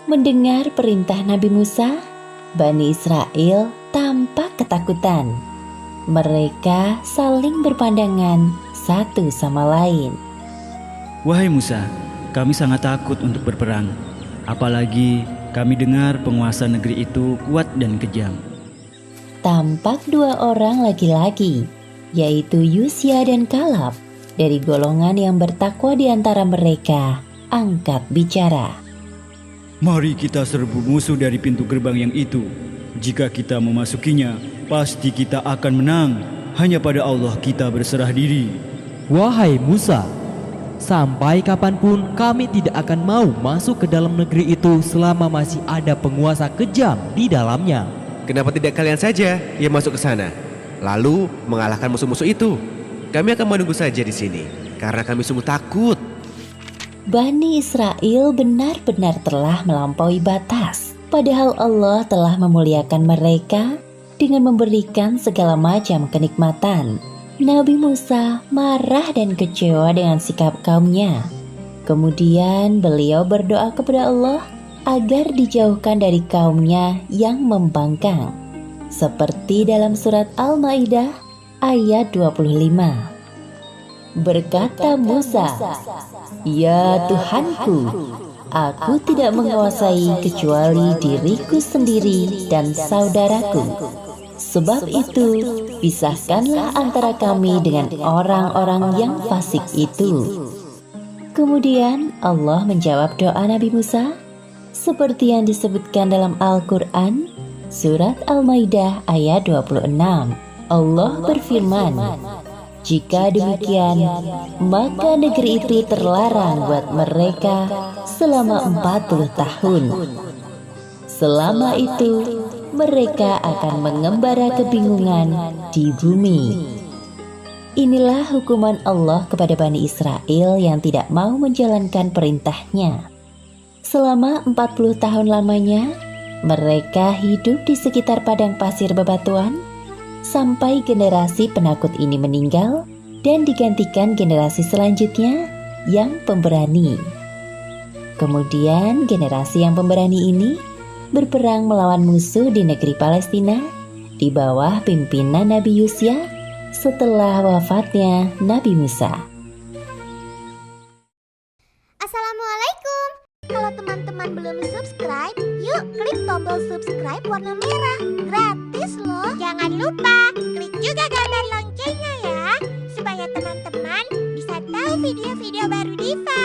Mendengar perintah Nabi Musa, Bani Israel tampak ketakutan. Mereka saling berpandangan satu sama lain. Wahai Musa, kami sangat takut untuk berperang. Apalagi kami dengar penguasa negeri itu kuat dan kejam. Tampak dua orang laki-laki, yaitu Yusya dan Kalab, dari golongan yang bertakwa di antara mereka, angkat bicara. Mari kita serbu musuh dari pintu gerbang yang itu. Jika kita memasukinya, pasti kita akan menang. Hanya pada Allah kita berserah diri. Wahai Musa, sampai kapanpun kami tidak akan mau masuk ke dalam negeri itu selama masih ada penguasa kejam di dalamnya. Kenapa tidak kalian saja yang masuk ke sana, lalu mengalahkan musuh-musuh itu? Kami akan menunggu saja di sini, karena kami sungguh takut. Bani Israel benar-benar telah melampaui batas. Padahal Allah telah memuliakan mereka dengan memberikan segala macam kenikmatan. Nabi Musa marah dan kecewa dengan sikap kaumnya. Kemudian beliau berdoa kepada Allah agar dijauhkan dari kaumnya yang membangkang. Seperti dalam surat Al-Maidah ayat 25. Berkata Musa, "Ya Tuhanku, aku tidak menguasai kecuali diriku sendiri dan saudaraku. Sebab itu, pisahkanlah antara kami dengan orang-orang yang fasik itu." Kemudian Allah menjawab doa Nabi Musa seperti yang disebutkan dalam Al-Quran, surat Al-Maidah ayat 26. Allah berfirman, "Jika demikian, maka negeri itu terlarang buat mereka selama 40 tahun. Selama itu, mereka akan mengembara kebingungan di bumi." Inilah hukuman Allah kepada Bani Israel yang tidak mau menjalankan perintahnya. Selama 40 tahun lamanya, mereka hidup di sekitar padang pasir bebatuan, sampai generasi penakut ini meninggal dan digantikan generasi selanjutnya yang pemberani. Kemudian generasi yang pemberani ini berperang melawan musuh di negeri Palestina di bawah pimpinan Nabi Yusya setelah wafatnya Nabi Musa. Assalamualaikum. Kalau teman-teman belum subscribe, yuk klik tombol subscribe warna merah. Gratis loh. Jangan lupa klik juga gambar loncengnya ya, supaya teman-teman bisa tahu video-video baru Diva.